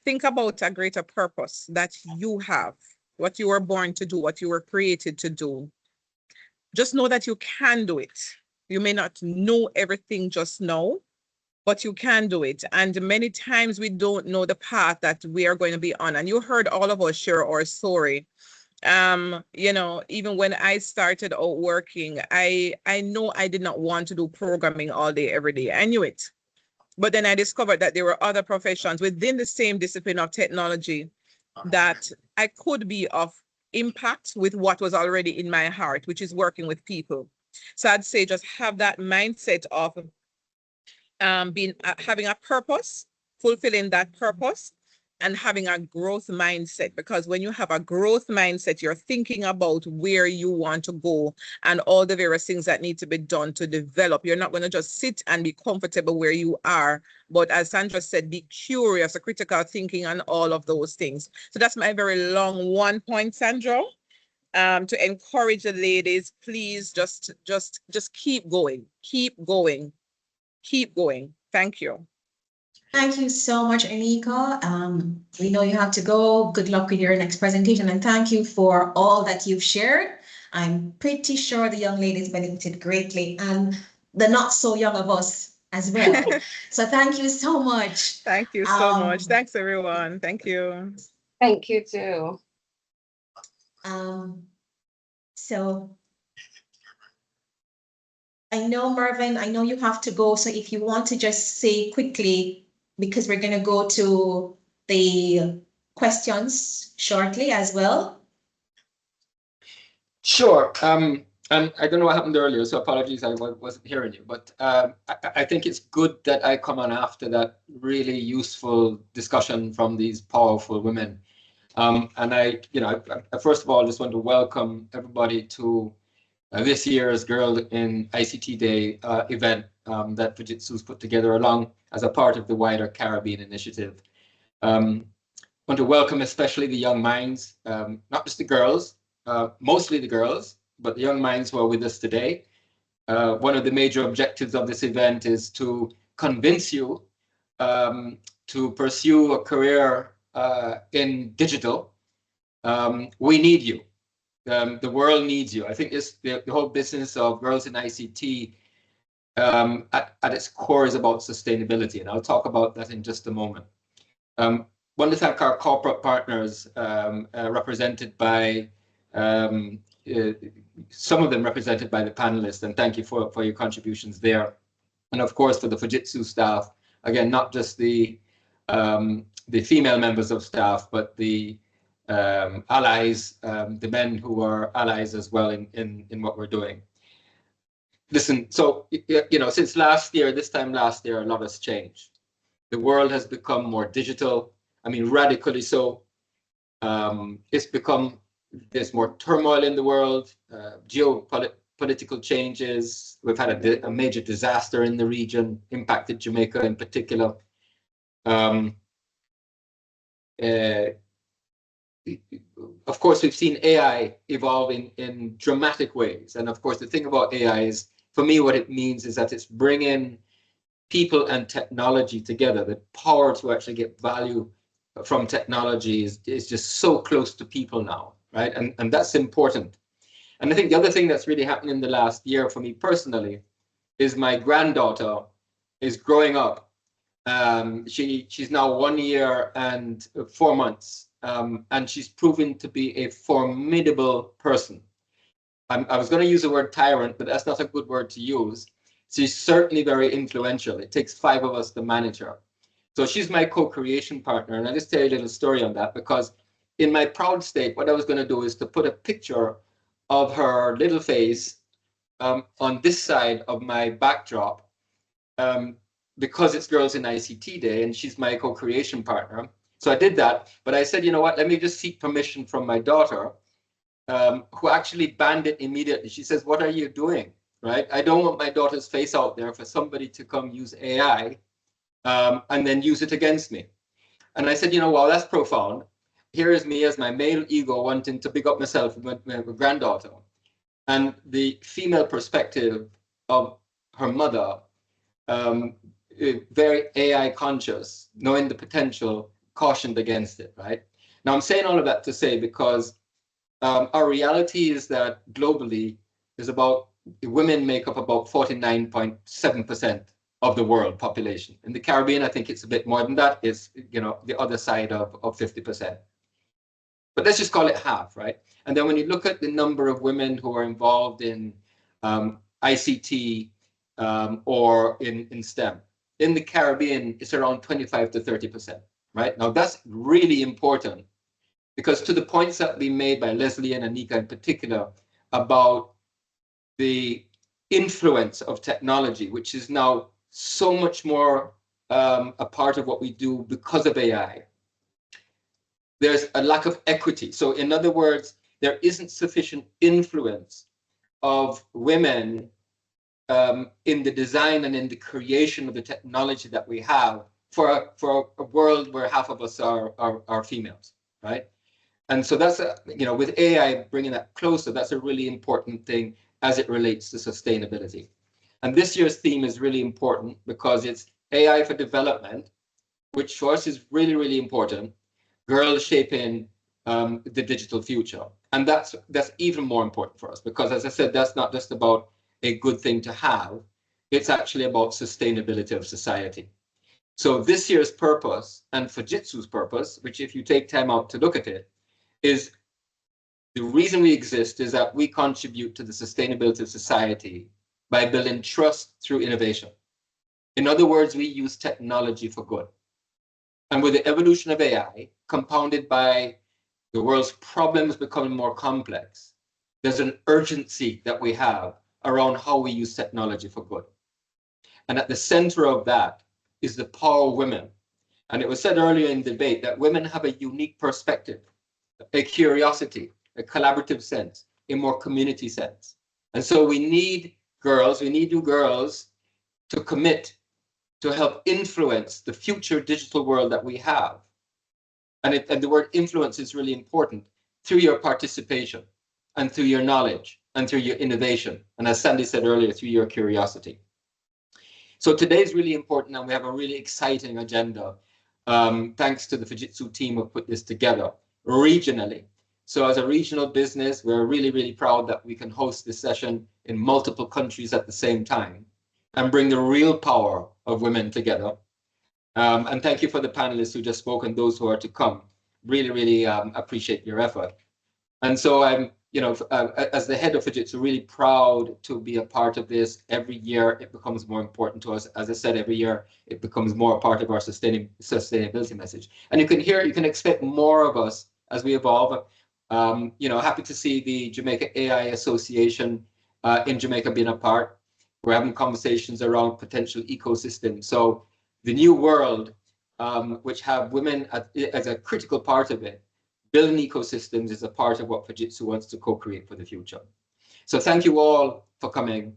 Think about a greater purpose that you have, what you were born to do, what you were created to do. Just know that you can do it. You may not know everything just now, but you can do it. And many times we don't know the path that we are going to be on. And you heard all of us share our story. You know, even when I started out working, I know I did not want to do programming all day, every day. I knew it. But then I discovered that there were other professions within the same discipline of technology that I could be of impact with what was already in my heart, which is working with people. So I'd say just have that mindset of having a purpose, fulfilling that purpose, and having a growth mindset. Because when you have a growth mindset, you're thinking about where you want to go and all the various things that need to be done to develop. You're not going to just sit and be comfortable where you are. But as Sandra said, be curious, a critical thinking, and all of those things. So that's my very long one point, Sandra. To encourage the ladies, please just keep going, keep going, keep going. Thank you. Thank you so much, Anika. We know you have to go. Good luck with your next presentation, and thank you for all that you've shared. I'm pretty sure the young ladies benefited greatly, and the not so young of us as well. So thank you so much. Thank you so much. Thanks, everyone. Thank you. Thank you too. So I know, Mervyn, I know you have to go. So if you want to just say quickly, because we're going to go to the questions shortly as well. Sure. And I don't know what happened earlier, so apologies, I wasn't hearing you. But I think it's good that I come on after that really useful discussion from these powerful women. And I first of all, just want to welcome everybody to this year's Girl in ICT Day event that Fujitsu's put together along as a part of the wider Caribbean initiative. Want to welcome especially the young minds, not just the girls, mostly the girls, but the young minds who are with us today. One of the major objectives of this event is to convince you to pursue a career in digital. We need you. The world needs you. I think the whole business of Girls in ICT at its core is about sustainability, and I'll talk about that in just a moment. Want to thank our corporate partners represented by some of them represented by the panelists, and thank you for your contributions there. And of course for the Fujitsu staff, again, not just the female members of staff, but the allies, the men who are allies as well in what we're doing. Listen, so, since this time last year, a lot has changed. The world has become more digital. I mean, radically so. There's more turmoil in the world, geopolitical changes. We've had a major disaster in the region, impacted Jamaica in particular. Of course, we've seen AI evolving in dramatic ways. And of course, the thing about AI is, for me, what it means is that it's bringing people and technology together. The power to actually get value from technology is just so close to people now, right? And that's important. And I think the other thing that's really happened in the last year for me personally is my granddaughter is growing up. She's now 1 year and 4 months. and she's proven to be a formidable person. I was going to use the word tyrant, but that's not a good word to use. She's certainly very influential. It takes 5 of us to manage her. So she's my co-creation partner. And I'll just tell you a little story on that, because in my proud state, what I was going to do is to put a picture of her little face on this side of my backdrop, because it's Girls in ICT Day and she's my co-creation partner. So I did that, but I said, you know what, let me just seek permission from my daughter, who actually banned it immediately. She says, what are you doing, right? I don't want my daughter's face out there for somebody to come use AI and then use it against me. And I said, you know, wow, that's profound. Here is me as my male ego wanting to big up myself and my granddaughter. And the female perspective of her mother, very AI conscious, knowing the potential, cautioned against it, right? Now, I'm saying all of that to say, because our reality is that globally is about, women make up about 49.7% of the world population. In the Caribbean, I think it's a bit more than that. It's, you know, the other side of 50%. But let's just call it half, right? And then when you look at the number of women who are involved in ICT or in STEM, in the Caribbean, it's around 25 to 30%, right? Now, that's really important, because to the points that we made by Lesley and Anika in particular about the influence of technology, which is now so much more a part of what we do because of AI, there's a lack of equity. So in other words, there isn't sufficient influence of women in the design and in the creation of the technology that we have for a world where half of us are females, right? And so that's, you know, with AI bringing that closer, that's a really important thing as it relates to sustainability. And this year's theme is really important because it's AI for development, which for us is really, really important. Girls shaping the digital future. And that's even more important for us, because as I said, that's not just about a good thing to have, it's actually about sustainability of society. So this year's purpose and Fujitsu's purpose, which if you take time out to look at it, is the reason we exist is that we contribute to the sustainability of society by building trust through innovation. In other words, we use technology for good. And with the evolution of AI, compounded by the world's problems becoming more complex, there's an urgency that we have around how we use technology for good. And at the center of that is the power of women. And it was said earlier in the debate that women have a unique perspective, a curiosity, a collaborative sense, a more community sense. And so we need girls, we need you girls to commit to help influence the future digital world that we have. And the word influence is really important, through your participation and through your knowledge and through your innovation. And as Sandy said earlier, through your curiosity. So today is really important, and we have a really exciting agenda. Thanks to the Fujitsu team who put this together regionally. So as a regional business, we're really, really proud that we can host this session in multiple countries at the same time and bring the real power of women together. And thank you for the panelists who just spoke and those who are to come. Really, really appreciate your effort. And so I'm, you know, as the head of Fujitsu, really proud to be a part of this. Every year it becomes more important to us. As I said, every year it becomes more a part of our sustainability message. And you can expect more of us as we evolve. You know, happy to see the Jamaica AI Association in Jamaica being a part. We're having conversations around potential ecosystems. So the new world, which have women as a critical part of it, building ecosystems is a part of what Fujitsu wants to co-create for the future. So thank you all for coming.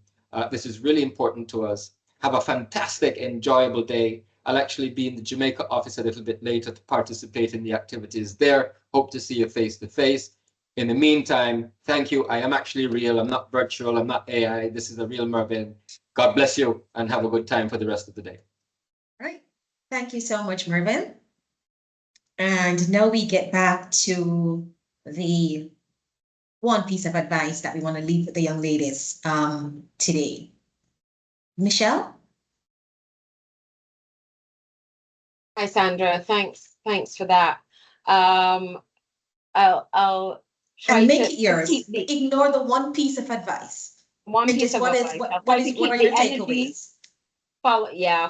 This is really important to us. Have a fantastic, enjoyable day. I'll actually be in the Jamaica office a little bit later to participate in the activities there. Hope to see you face to face. In the meantime, thank you. I am actually real. I'm not virtual. I'm not AI. This is a real Mervyn. God bless you and have a good time for the rest of the day. All right. Thank you so much, Mervyn. And now we get back to the one piece of advice that we want to leave with the young ladies today. Michelle? Hi, Sandra. Thanks for that. I'll try And make to it yours. keep the Ignore the one piece of advice. one And piece just of what is advice. I'll what try is to what are keep your the energy takeaways?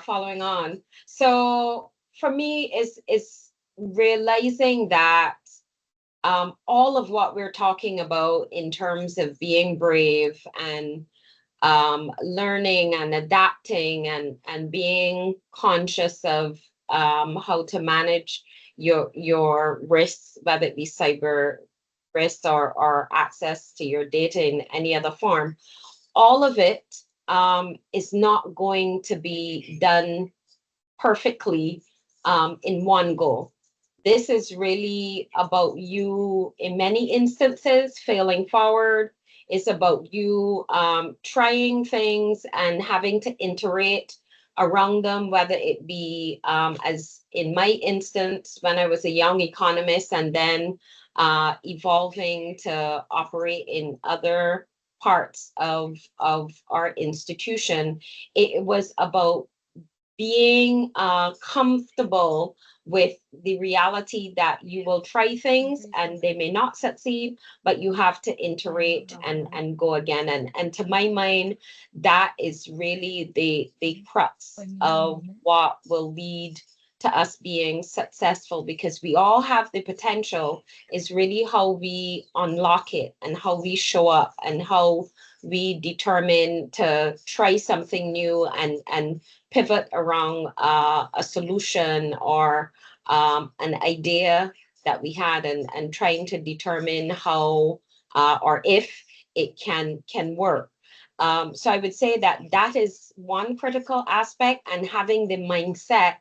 following on. So for me, is realizing that all of what we're talking about in terms of being brave and learning and adapting and being conscious of how to manage your risks, whether it be cyber risks or access to your data in any other form, all of it is not going to be done perfectly in one go. This is really about you, in many instances, failing forward. It's about you trying things and having to iterate around them, whether it be, as in my instance, when I was a young economist and then evolving to operate in other parts of our institution. It was about being comfortable with the reality that you will try things and they may not succeed, but you have to iterate and go again. And to my mind, that is really the crux of what will lead to us being successful, because we all have the potential. Is really how we unlock it and how we show up and how we determine to try something new and pivot around a solution or an idea that we had, and trying to determine how or if it can work. So I would say that that is one critical aspect, and having the mindset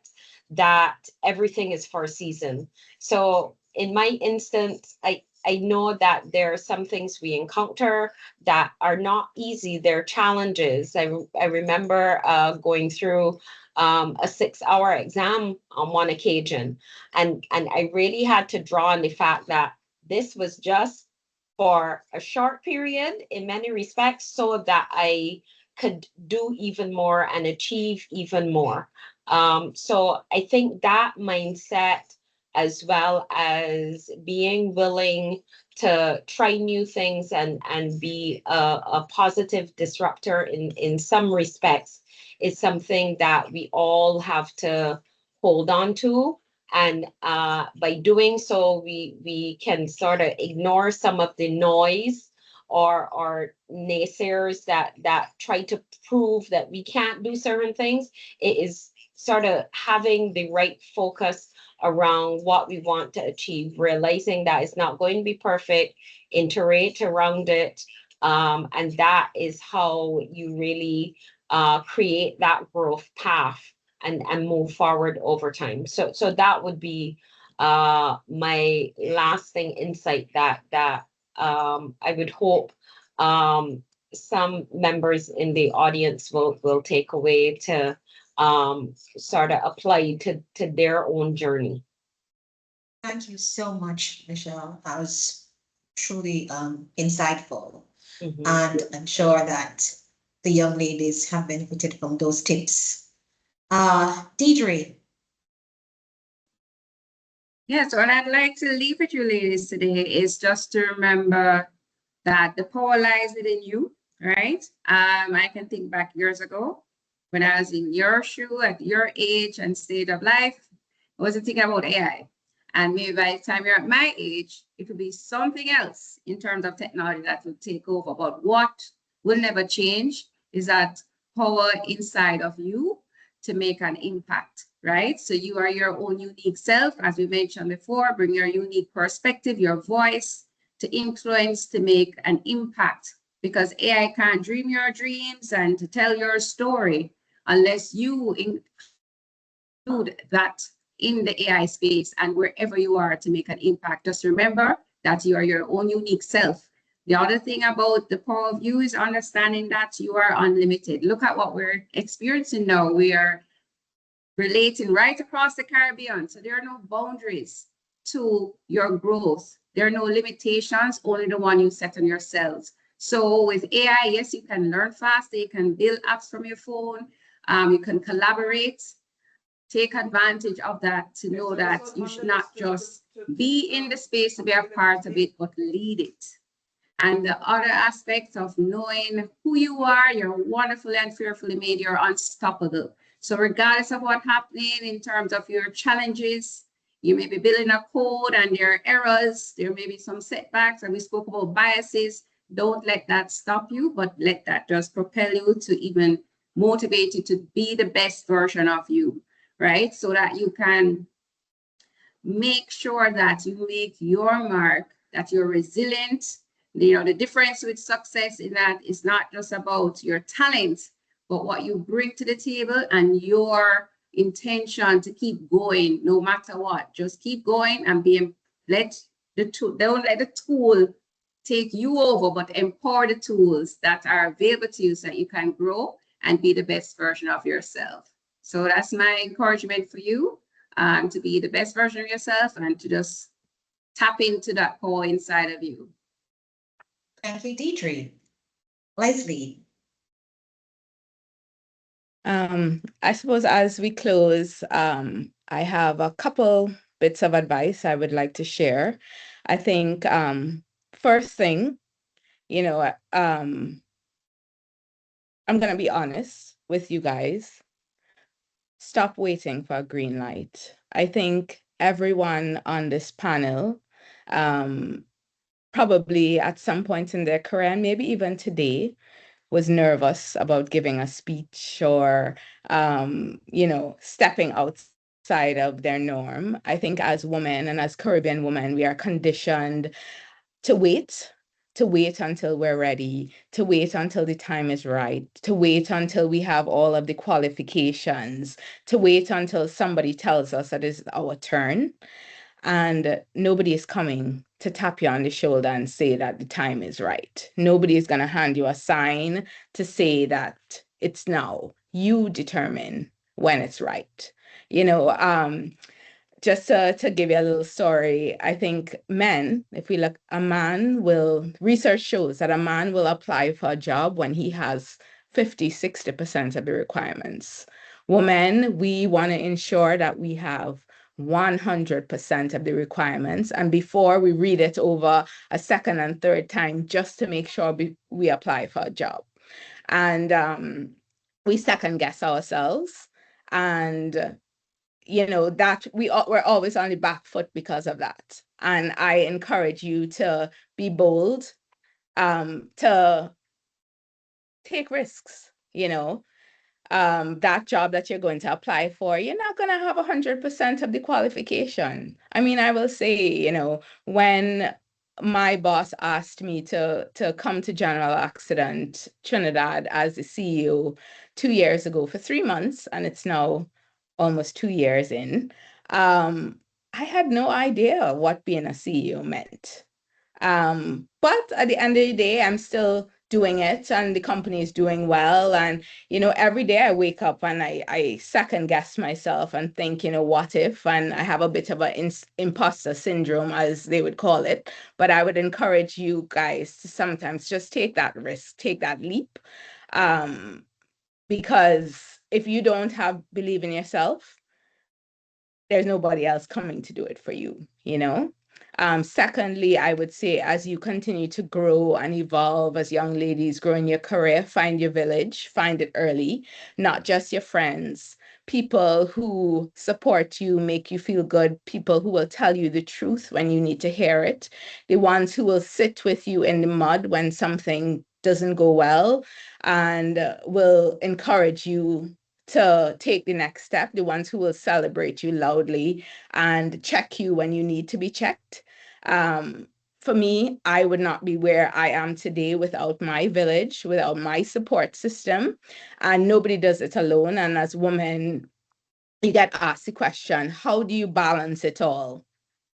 that everything is for a season. So in my instance, I know that there are some things we encounter that are not easy. They're challenges. I remember going through a 6-hour exam on one occasion, and I really had to draw on the fact that this was just for a short period in many respects, so that I could do even more and achieve even more. So I think that mindset, as well as being willing to try new things and be a positive disruptor in some respects, is something that we all have to hold on to. And by doing so, we can sort of ignore some of the noise or naysayers that try to prove that we can't do certain things. It is sort of having the right focus around what we want to achieve, realizing that it's not going to be perfect, iterate around it. And that is how you really create that growth path and move forward over time. So that would be my lasting insight that I would hope some members in the audience will take away to sort of apply to their own journey. Thank you so much, Michelle. That was truly insightful. Mhm. And I'm sure that the young ladies have benefited from those tips. Deidre. Yes, what I'd like to leave with you ladies today is just to remember that the power lies within you, right? I can think back years ago when I was in your shoe at your age and state of life. I wasn't thinking about AI. And maybe by the time you're at my age, it will be something else in terms of technology that will take over. But what will never change is that power inside of you to make an impact, right? So you are your own unique self, as we mentioned before. Bring your unique perspective, your voice to influence, to make an impact, because AI can't dream your dreams and to tell your story unless you include that in the AI space and wherever you are to make an impact. Just remember that you are your own unique self. The other thing about the power of you is understanding that you are unlimited. Look at what we're experiencing now. We are relating right across the Caribbean. So there are no boundaries to your growth. There are no limitations, only the one you set on yourselves. So with AI, yes, you can learn faster. You can build apps from your phone. You can collaborate. take advantage of that to know that you should not just be in the space to be a part of it, but lead it. And the other aspect of knowing who you are, you're wonderfully and fearfully made, you're unstoppable. So regardless of what's happening in terms of your challenges, you may be building a code and there are errors, there may be some setbacks, and we spoke about biases. Don't let that stop you, but let that just propel you to even motivate you to be the best version of you, right? So that you can make sure that you make your mark, that you're resilient. You know, the difference with success in that is not just about your talent, but what you bring to the table and your intention to keep going no matter what. Just keep going and don't let the tool take you over, but empower the tools that are available to you so that you can grow and be the best version of yourself. So that's my encouragement for you, to be the best version of yourself and to just tap into that power inside of you. Thank you, Deidre. Lesley. I suppose as we close, I have a couple bits of advice I would like to share. I think first thing, you know, I'm going to be honest with you guys. Stop waiting for a green light. I think everyone on this panel, probably at some point in their career, maybe even today, was nervous about giving a speech or, you know, stepping outside of their norm. I think as women and as Caribbean women, we are conditioned to wait until we're ready, to wait until the time is right, to wait until we have all of the qualifications, to wait until somebody tells us that it's our turn. And nobody is coming to tap you on the shoulder and say that the time is right. Nobody is going to hand you a sign to say that it's now. You determine when it's right. You know, just to give you a little story, I think men, if we look, research shows that a man will apply for a job when he has 50-60% of the requirements. Women, we want to ensure that we have 100% of the requirements. And before we read it over a second and third time, just to make sure we apply for a job. And we second guess ourselves. And you know, that we're always on the back foot because of that. And I encourage you to be bold, to take risks, you know. That job that you're going to apply for, you're not going to have 100% of the qualification. I mean, I will say, you know, when my boss asked me to come to General Accident Trinidad as the CEO 2 years ago for 3 months, and it's now almost 2 years in, I had no idea what being a CEO meant. But at the end of the day, I'm still doing it and the company is doing well. And, you know, every day I wake up and I second guess myself and think, you know, what if? And I have a bit of an imposter syndrome, as they would call it. But I would encourage you guys to sometimes just take that risk, take that leap. Because if you don't believe in yourself, there's nobody else coming to do it for you, you know? Secondly, I would say as you continue to grow and evolve as young ladies grow in your career, find your village, find it early, not just your friends, people who support you, make you feel good, people who will tell you the truth when you need to hear it, the ones who will sit with you in the mud when something doesn't go well and will encourage you to take the next step, the ones who will celebrate you loudly and check you when you need to be checked. For me, I would not be where I am today without my village, without my support system, and nobody does it alone. And as women, you get asked the question, how do you balance it all?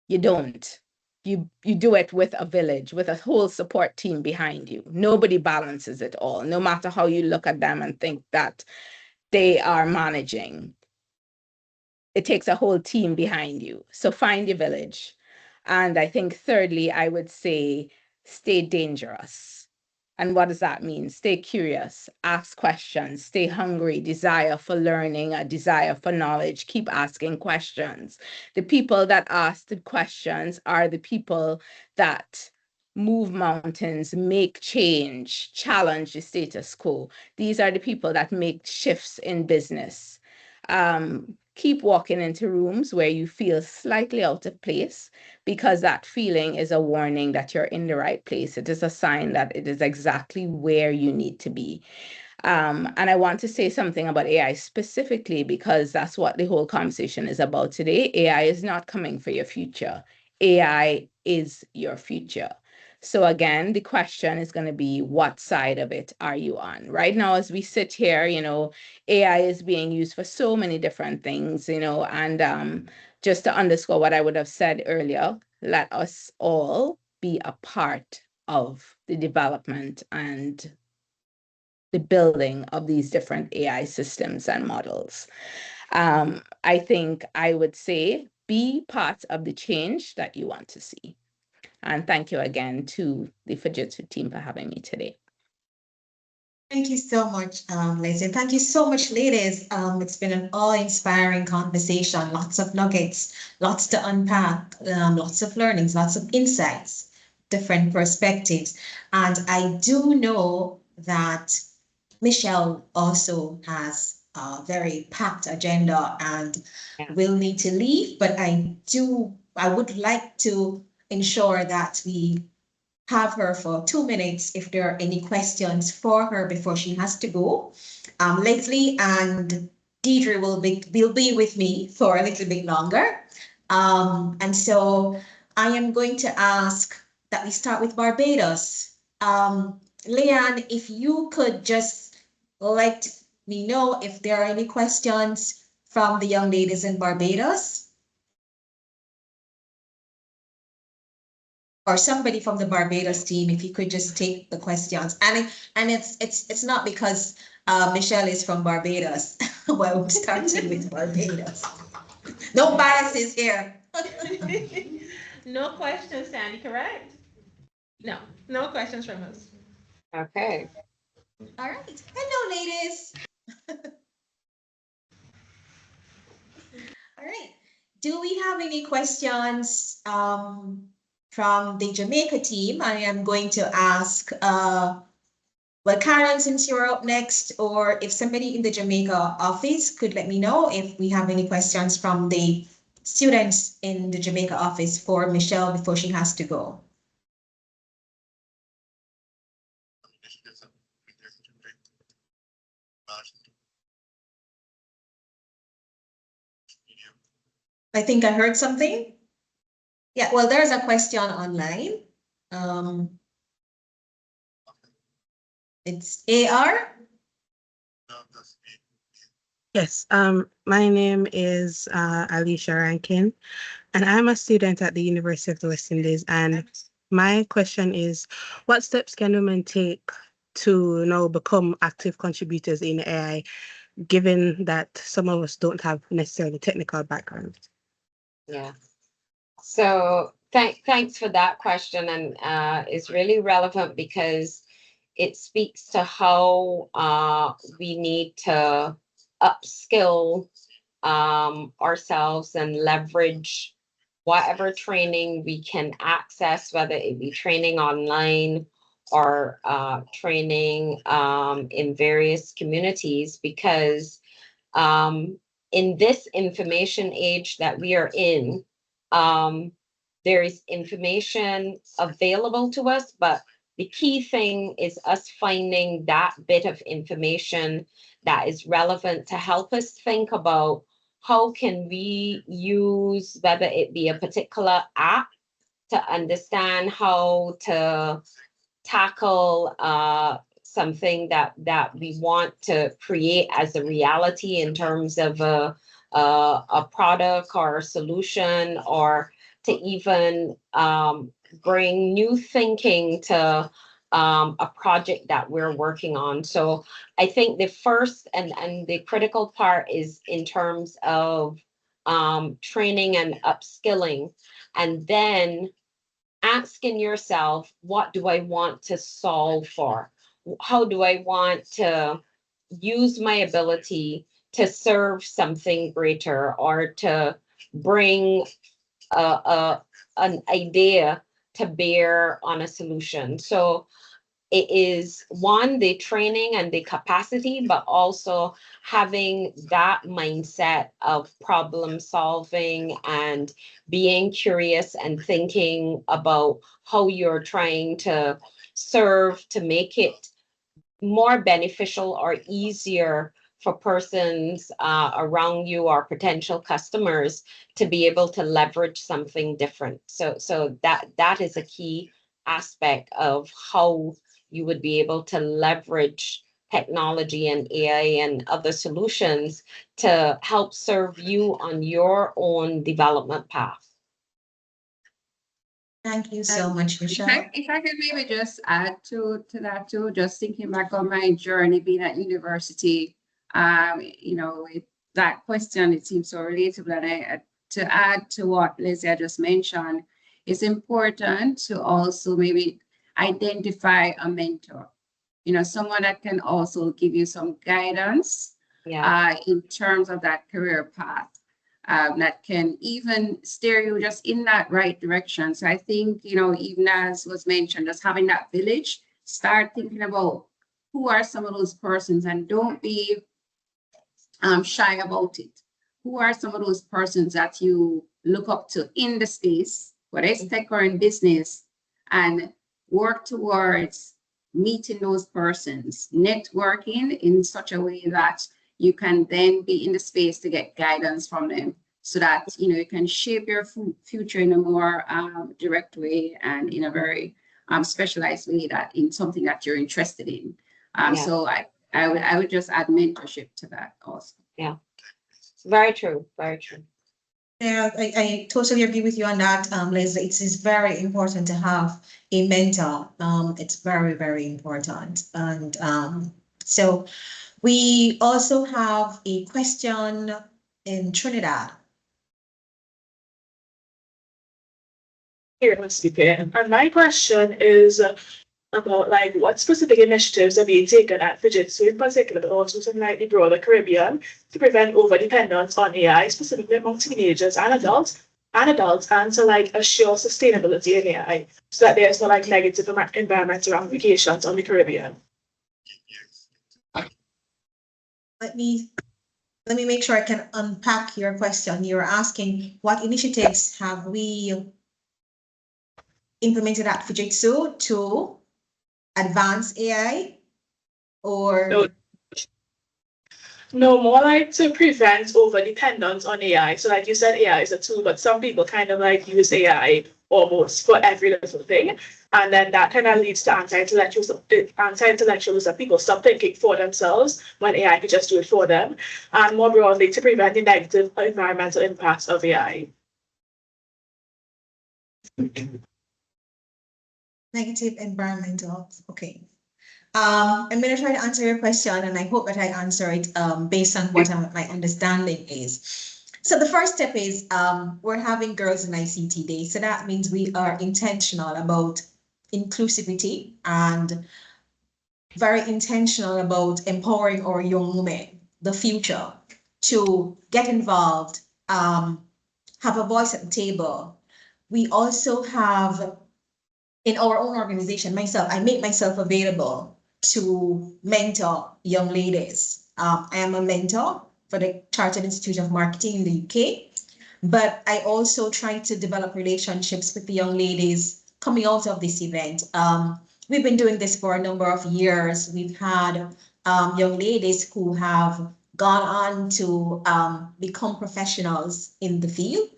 You don't. You do it with a village, with a whole support team behind you. Nobody balances it all, no matter how you look at them and think that they are managing. It takes a whole team behind you. So find your village. And I think thirdly, I would say stay dangerous. And what does that mean? Stay curious, ask questions, stay hungry, desire for learning, a desire for knowledge, keep asking questions. The people that ask the questions are the people that move mountains, make change, challenge the status quo. These are the people that make shifts in business. Keep walking into rooms where you feel slightly out of place, because that feeling is a warning that you're in the right place. It is a sign that it is exactly where you need to be. And I want to say something about AI specifically, because that's what the whole conversation is about today. AI is not coming for your future. AI is your future. So again, the question is going to be, what side of it are you on? Right now, as we sit here, AI is being used for so many different things, and just to underscore what I would have said earlier, let us all be a part of the development and the building of these different AI systems and models. I think I would say be part of the change that you want to see. And thank you again to the Fujitsu team for having me today. Thank you so much, Lesley. Thank you so much, ladies. It's been an awe-inspiring conversation, lots of nuggets, lots to unpack, lots of learnings, lots of insights, different perspectives. And I do know that Michelle also has a very packed agenda and will need to leave, but I would like to ensure that we have her for 2 minutes if there are any questions for her before she has to go. Lesley and Deidre will be with me for a little bit longer. And so I am going to ask that we start with Barbados. Leanne, if you could just let me know if there are any questions from the young ladies in Barbados. Or somebody from the Barbados team, if you could just take the questions. And it's not because Michelle is from Barbados. Well, we're starting with Barbados. No biases here. No questions, Sandy, correct? No, no questions from us. Okay. All right. Hello, ladies. All right. Do we have any questions from the Jamaica team? I am going to ask, well, Karen, since you're up next, or if somebody in the Jamaica office could let me know if we have any questions from the students in the Jamaica office for Michelle before she has to go. I think I heard something. Yeah, well, there's a question online. It's AR. Yes, my name is Alicia Rankin, and I'm a student at the University of the West Indies. And my question is, what steps can women take to now become active contributors in AI, given that some of us don't have necessarily technical background? Yeah. So thanks for that question, and it's really relevant because it speaks to how we need to upskill ourselves and leverage whatever training we can access, whether it be training online or training in various communities, because in this information age that we are in, there is information available to us, but the key thing is us finding that bit of information that is relevant to help us think about how can we use, whether it be a particular app, to understand how to tackle something that we want to create as a reality in terms of a product or a solution, or to even bring new thinking to a project that we're working on. So I think the first and the critical part is in terms of training and upskilling, and then asking yourself, what do I want to solve for? How do I want to use my ability to serve something greater or to bring an idea to bear on a solution? So it is one, the training and the capacity, but also having that mindset of problem solving and being curious and thinking about how you're trying to serve to make it more beneficial or easier for persons around you or potential customers to be able to leverage something different. So that is a key aspect of how you would be able to leverage technology and AI and other solutions to help serve you on your own development path. Thank you so much, Michelle. If I could maybe just add to that too, just thinking back on my journey being at university, you know, that question, it seems so relatable. And to add to what Lesley just mentioned, it's important to also maybe identify a mentor, you know, someone that can also give you some guidance in terms of that career path. That can even steer you just in that right direction. So I think, you know, even as was mentioned, just having that village, start thinking about who are some of those persons and don't be shy about it. Who are some of those persons that you look up to in the space, whether it's tech or in business, and work towards meeting those persons, networking in such a way that you can then be in the space to get guidance from them so that, you know, you can shape your future in a more direct way and in a very specialized way, that in something that you're interested in. So I would just add mentorship to that also. Yeah, very true, very true. Yeah, I totally agree with you on that, Lesley. It is very important to have a mentor. It's very, very important. And so we also have a question in Trinidad. Here, let's begin. And my question is about like what specific initiatives are being taken at Fujitsu in particular, but also in like the broader Caribbean to prevent over-dependence on AI, specifically among teenagers and adults, and to like assure sustainability in AI so that there's no like negative environmental ramifications on the Caribbean. Let me make sure I can unpack your question. You're asking what initiatives have we implemented at Fujitsu to advance AI, or no, more like to prevent over dependence on AI. So like you said, AI is a tool, but some people kind of like use AI almost for every little thing. And then that kind of leads to anti-intellectualism. People stop thinking for themselves when AI could just do it for them. And more broadly, to prevent the negative environmental impacts of AI. Negative environmental, okay. I'm going to try to answer your question, and I hope that I answer it based on what my understanding is. So the first step is we're having Girls in ICT Day. So that means we are intentional about inclusivity and very intentional about empowering our young women, the future, to get involved, have a voice at the table. We also have, in our own organization, I make myself available to mentor young ladies. I am a mentor for the Chartered Institute of Marketing in the UK, but I also try to develop relationships with the young ladies coming out of this event. We've been doing this for a number of years. We've had young ladies who have gone on to become professionals in the field.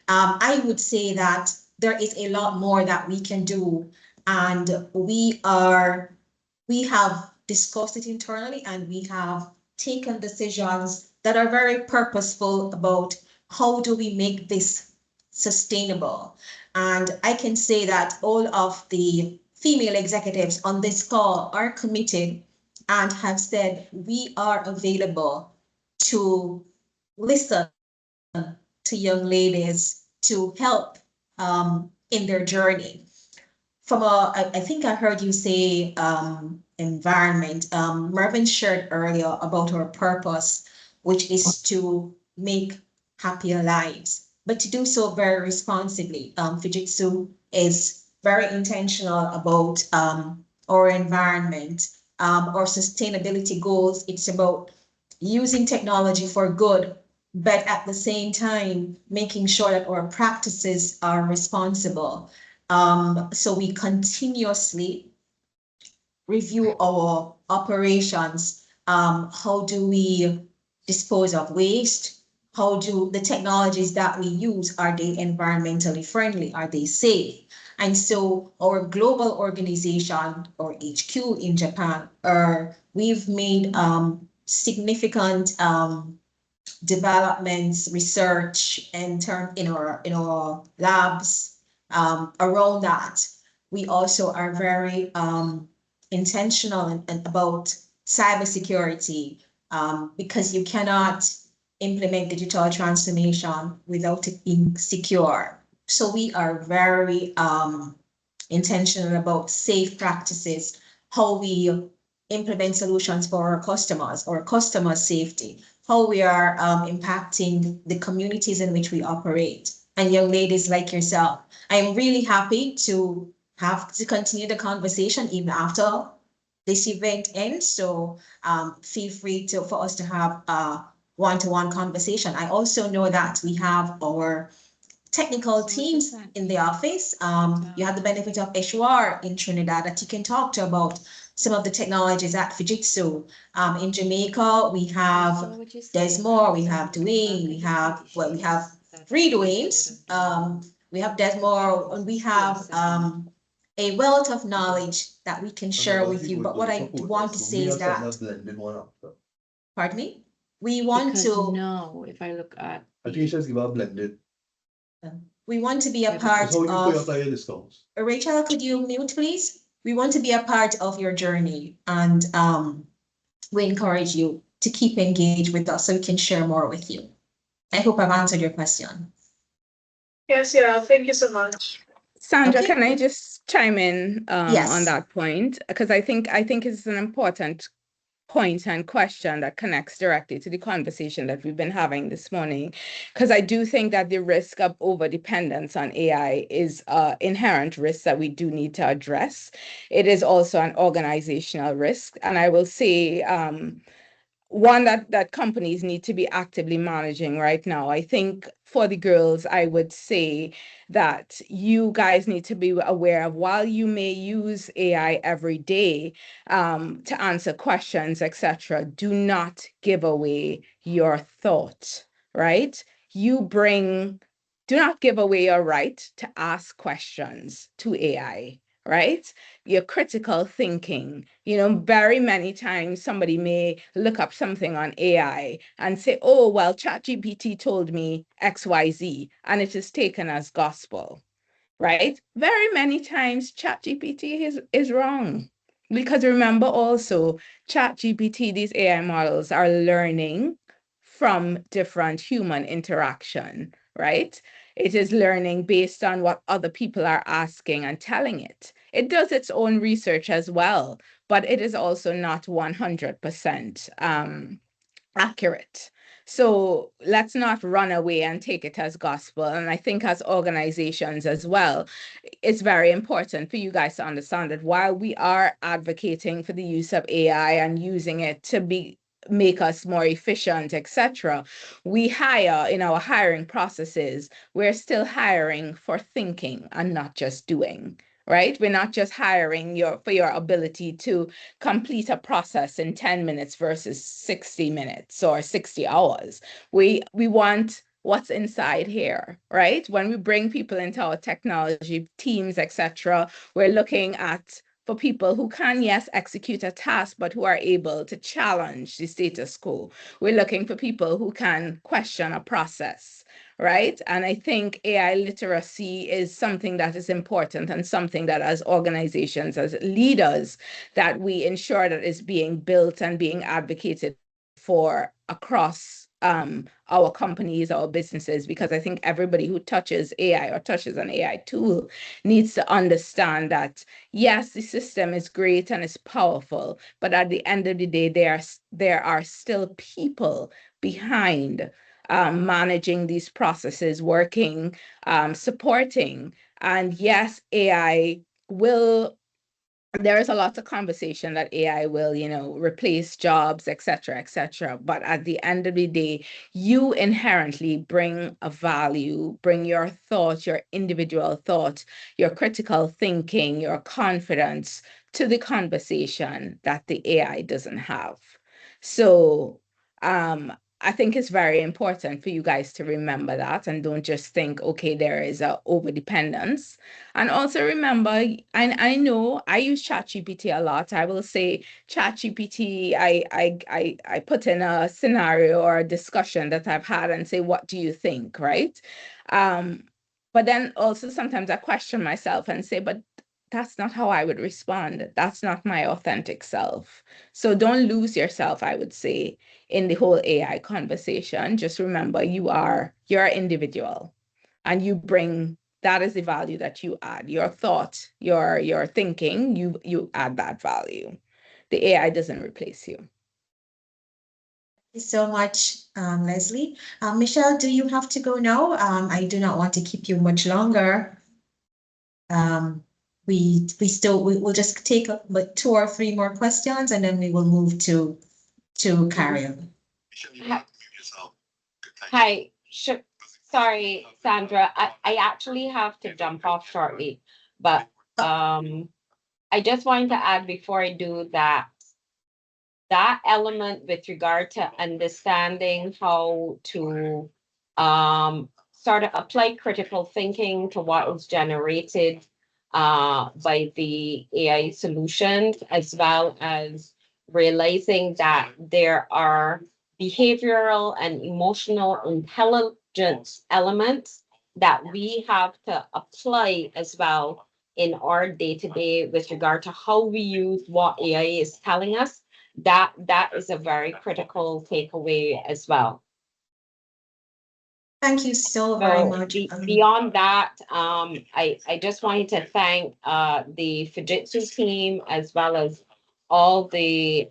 I would say that there is a lot more that we can do, and we have discussed it internally, and we have taken decisions that are very purposeful about how do we make this sustainable. And I can say that all of the female executives on this call are committed and have said we are available to listen to young ladies, to help in their journey. I think I heard you say environment. Mervyn shared earlier about our purpose, which is to make happier lives, but to do so very responsibly. Fujitsu is very intentional about our environment, our sustainability goals. It's about using technology for good, but at the same time, making sure that our practices are responsible. So we continuously review our operations. How do we dispose of waste? How do the technologies that we use, are they environmentally friendly? Are they safe? And so our global organization, or HQ in Japan, we've made significant developments, research in our labs around that. We also are very intentional and about cybersecurity, because you cannot implement digital transformation without it being secure. So we are very intentional about safe practices, how we implement solutions for our customer safety, how we are impacting the communities in which we operate. And young ladies like yourself, I am really happy to continue the conversation even after this event ends. So feel free for us to have a one-to-one conversation. I also know that we have our technical teams in the office. You have the benefit of Eshwar in Trinidad that you can talk to about some of the technologies at Fujitsu. In Jamaica, we have Desmore, we have Dwayne, we have three Dwaynes. We have Desmore, and we have a wealth of knowledge that we can share with you. But what I want to say is that, pardon me, we want to. No, if I look at. I think you should give a blended. We want to be a part of. Rachel, could you mute, please? We want to be a part of your journey, and we encourage you to keep engaged with us so we can share more with you. I hope I've answered your question. Yes, yeah, thank you so much. Sandra, Okay. can I just chime in Yes. on that point? Because I think it's an important point and question that connects directly to the conversation that we've been having this morning. Because I do think that the risk of over-dependence on AI is an inherent risk that we do need to address. It is also an organizational risk. And I will say, one that companies need to be actively managing right now. I think for the girls, I would say that you guys need to be aware of, while you may use AI every day to answer questions, etc., do not give away your thought, right? Do not give away your right to ask questions to AI, right? Your critical thinking. Very many times somebody may look up something on AI and say, oh, well, ChatGPT told me XYZ, and it is taken as gospel, right? Very many times ChatGPT is wrong. Because remember also, ChatGPT, these AI models are learning from different human interaction, right? It is learning based on what other people are asking and telling it. It does its own research as well, but it is also not 100% accurate. So let's not run away and take it as gospel. And I think as organizations as well, it's very important for you guys to understand that while we are advocating for the use of AI and using it to make us more efficient, etc., we hire in our hiring processes, we're still hiring for thinking and not just doing. Right? We're not just hiring for your ability to complete a process in 10 minutes versus 60 minutes or 60 hours. We want what's inside here, right? When we bring people into our technology teams, etc., we're looking at for people who can, yes, execute a task, but who are able to challenge the status quo. We're looking for people who can question a process, right? And I think AI literacy is something that is important and something that as organizations, as leaders, that we ensure that is being built and being advocated for across our companies, our businesses, because I think everybody who touches AI or touches an AI tool needs to understand that, yes, the system is great and it's powerful, but at the end of the day, there are still people behind managing these processes, working, supporting. And yes, AI will, there is a lot of conversation that AI will, replace jobs, et cetera, but at the end of the day, you inherently bring a value, bring your thought, your individual thought, your critical thinking, your confidence to the conversation that the AI doesn't have. So, I think it's very important for you guys to remember that and don't just think, okay, there is a over dependence. And also remember, I know I use ChatGPT a lot. I will say ChatGPT, I put in a scenario or a discussion that I've had and say, what do you think, right? But then also sometimes I question myself and say, but that's not how I would respond. That's not my authentic self. So don't lose yourself, I would say, in the whole AI conversation. Just remember, you're an individual and you bring, that is the value that you add. Your thought, your thinking, you add that value. The AI doesn't replace you. Thank you so much, Lesley. Michelle, do you have to go now? I do not want to keep you much longer. We'll just take like 2 or 3 more questions and then we will move to carry on. Hi, sorry, Sandra, I actually have to jump off shortly, but I just wanted to add before I do that, that element with regard to understanding how to sort of apply critical thinking to what was generated by the AI solutions, as well as realizing that there are behavioral and emotional intelligence elements that we have to apply as well in our day-to-day with regard to how we use what AI is telling us. That is a very critical takeaway as well. Thank you so very much. Beyond that, I just wanted to thank the Fujitsu team as well as all the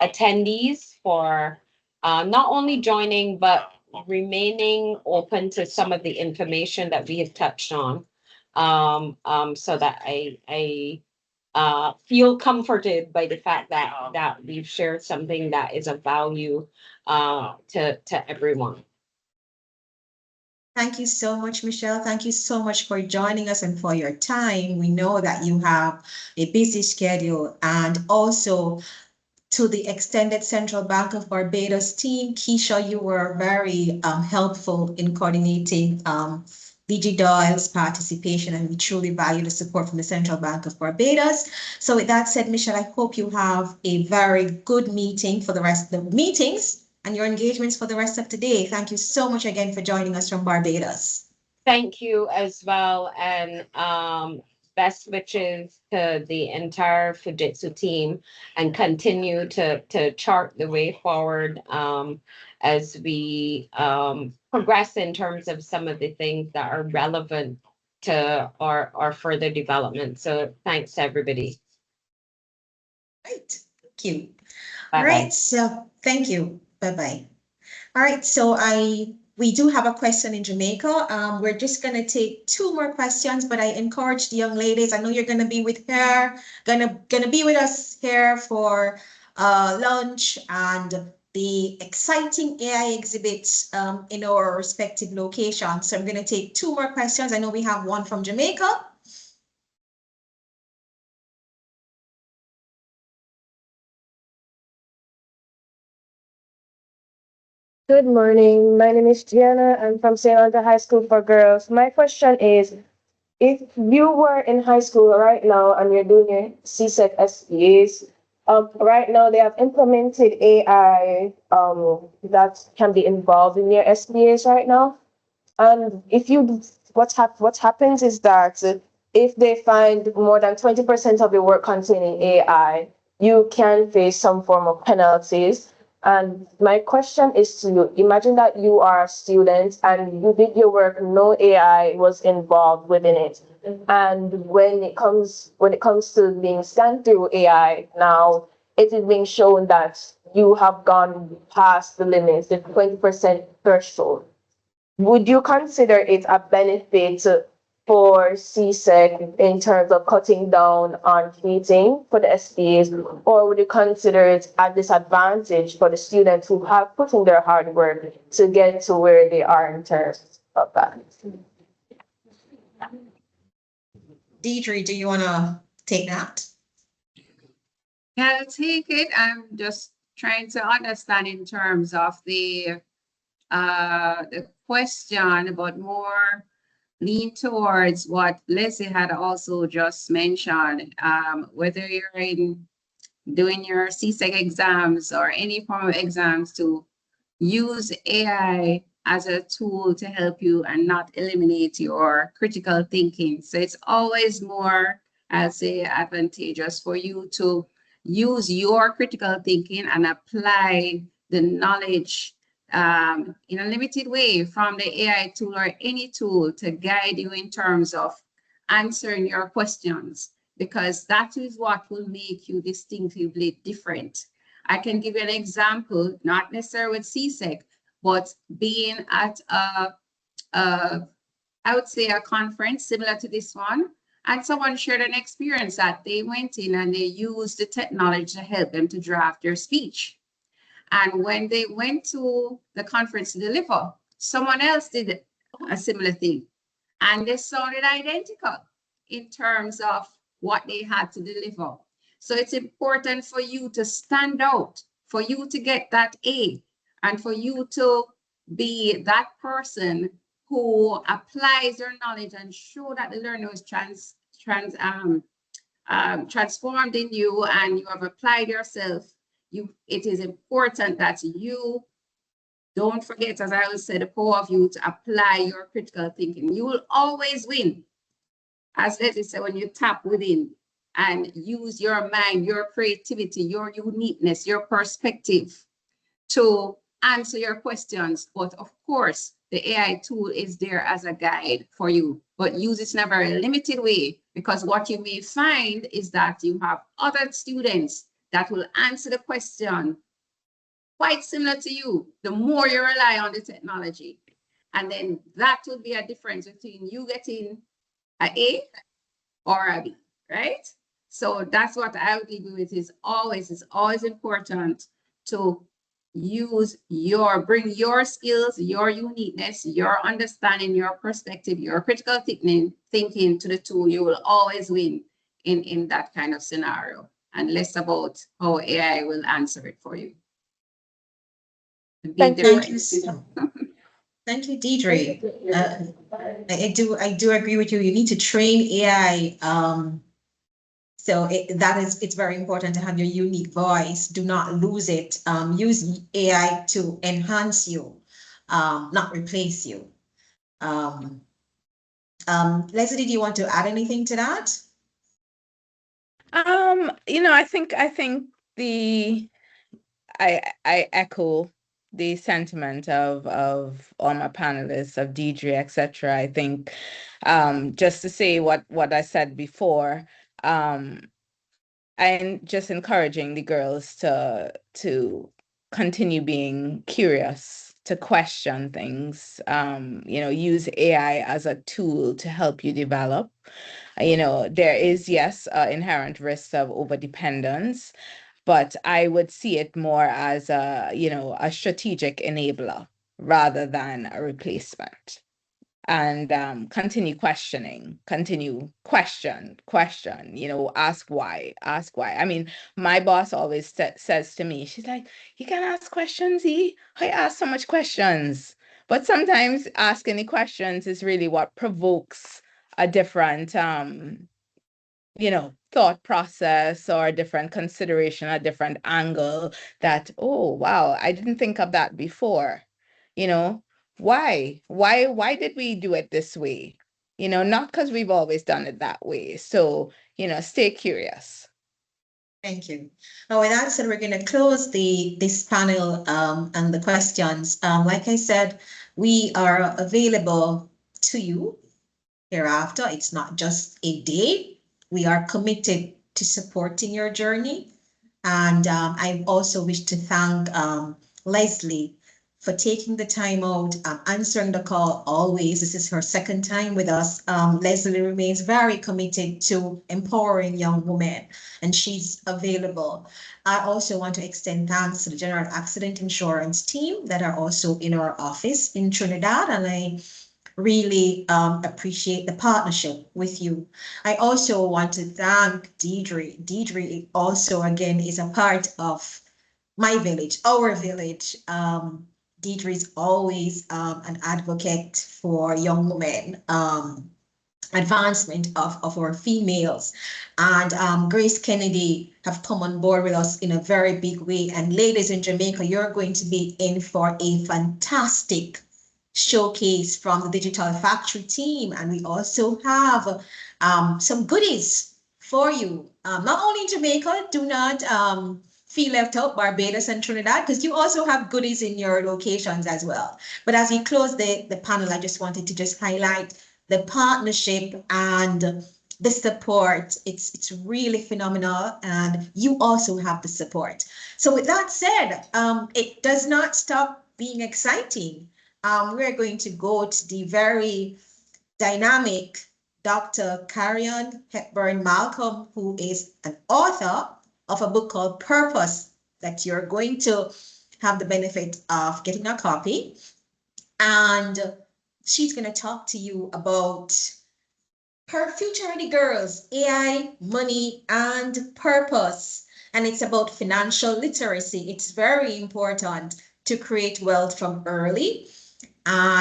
attendees for not only joining but remaining open to some of the information that we have touched on, so that I feel comforted by the fact that we've shared something that is of value to everyone. Thank you so much, Michelle. Thank you so much for joining us and for your time. We know that you have a busy schedule, and also to the extended Central Bank of Barbados team. Keisha, you were very helpful in coordinating DG Doyle's participation, and we truly value the support from the Central Bank of Barbados. So with that said, Michelle, I hope you have a very good meeting for the rest of the meetings and your engagements for the rest of today. Thank you so much again for joining us from Barbados. Thank you as well, and best wishes to the entire Fujitsu team, and continue to chart the way forward as we progress in terms of some of the things that are relevant to our further development. So thanks, everybody. Right. Thank you. Bye-bye. All right. So thank you. Bye-bye. All right. So we do have a question in Jamaica. We're just going to take 2 more questions, but I encourage the young ladies. I know you're going to be with her, gonna be with us here for lunch and the exciting AI exhibits in our respective locations. So I'm going to take 2 more questions. I know we have one from Jamaica. Good morning. My name is Gianna. I'm from St. Andrew High School for Girls. My question is, if you were in high school right now and you're doing your CSEC SPAs, right now they have implemented AI that can be involved in your SPAs right now. And if you, what happens is that if they find more than 20% of your work containing AI, you can face some form of penalties. And my question is to you, imagine that you are a student and you did your work, no AI was involved within it. And when it comes to being scanned through AI now, it is being shown that you have gone past the limits, the 20% threshold. Would you consider it a benefit for CSEC in terms of cutting down on cheating for the SPAs, or would you consider it a disadvantage for the students who have put in their hard work to get to where they are in terms of that? Deidre, do you want to take that? Yeah, I'll take it. I'm just trying to understand in terms of the question, but more lean towards what Leslie had also just mentioned, whether you're doing your CSEC exams or any form of exams, to use AI as a tool to help you and not eliminate your critical thinking. So it's always more, I'll say, advantageous for you to use your critical thinking and apply the knowledge in a limited way from the AI tool or any tool to guide you in terms of answering your questions, because that is what will make you distinctively different. I can give you an example, not necessarily with CSEC, but being at I would say a conference similar to this one, and someone shared an experience that they went in and they used the technology to help them to draft their speech. And when they went to the conference to deliver, someone else did a similar thing. And they sounded identical in terms of what they had to deliver. So it's important for you to stand out, for you to get that A, and for you to be that person who applies your knowledge and show that the learner is transformed in you and you have applied yourself. It is important that you don't forget, as I always say, the power of you to apply your critical thinking. You will always win. As Leslie said, when you tap within and use your mind, your creativity, your uniqueness, your perspective to answer your questions. But of course, the AI tool is there as a guide for you, but use it in a very limited way, because what you may find is that you have other students that will answer the question quite similar to you, the more you rely on the technology. And then that will be a difference between you getting an A or a B, right? So that's what I would leave you with, is it's always important to bring your skills, your uniqueness, your understanding, your perspective, your critical thinking to the tool. You will always win in that kind of scenario, and less about how AI will answer it for you. Thank you. Thank you, Deidre. I do agree with you. You need to train AI. So it's very important to have your unique voice. Do not lose it. Use AI to enhance you, not replace you. Leslie, do you want to add anything to that? I think I echo the sentiment of all my panelists, of Deidre, etc. I think just to say what I said before, I'm just encouraging the girls to continue being curious, to question things, use AI as a tool to help you develop. There is, yes, inherent risks of overdependence, but I would see it more as a strategic enabler rather than a replacement. And continue question, ask why. I mean, my boss always says to me, she's like, you can ask questions, I ask so much questions. But sometimes asking the questions is really what provokes a different thought process, or a different consideration, a different angle, that, oh, wow, I didn't think of that before. Why did we do it this way? Not because we've always done it that way. So, stay curious. Thank you. Now, with that said, we're going to close this panel and the questions. Like I said, we are available to you hereafter. It's not just a day. We are committed to supporting your journey. And I also wish to thank Lesley for taking the time out, answering the call always. This is her second time with us. Lesley remains very committed to empowering young women, and she's available. I also want to extend thanks to the General Accident Insurance team that are also in our office in Trinidad, and I really appreciate the partnership with you. I also want to thank Deidre. Deidre also, again, is a part of my village, our village. Deidre is always an advocate for young women, advancement of our females. And GraceKennedy have come on board with us in a very big way. And ladies in Jamaica, you're going to be in for a fantastic showcase from the Digital Factory team. And we also have some goodies for you. Not only in Jamaica, do not feel left out, Barbados and Trinidad, because you also have goodies in your locations as well. But as we close the panel, I just wanted to just highlight the partnership and the support. It's really phenomenal, and you also have the support. So with that said, it does not stop being exciting. We're going to go to the very dynamic Dr. Carrion Hepburn Malcolm, who is an author of a book called Purpose that you're going to have the benefit of getting a copy. And she's going to talk to you about her Future Ready Girls, AI, Money, and Purpose. And it's about financial literacy. It's very important to create wealth from early.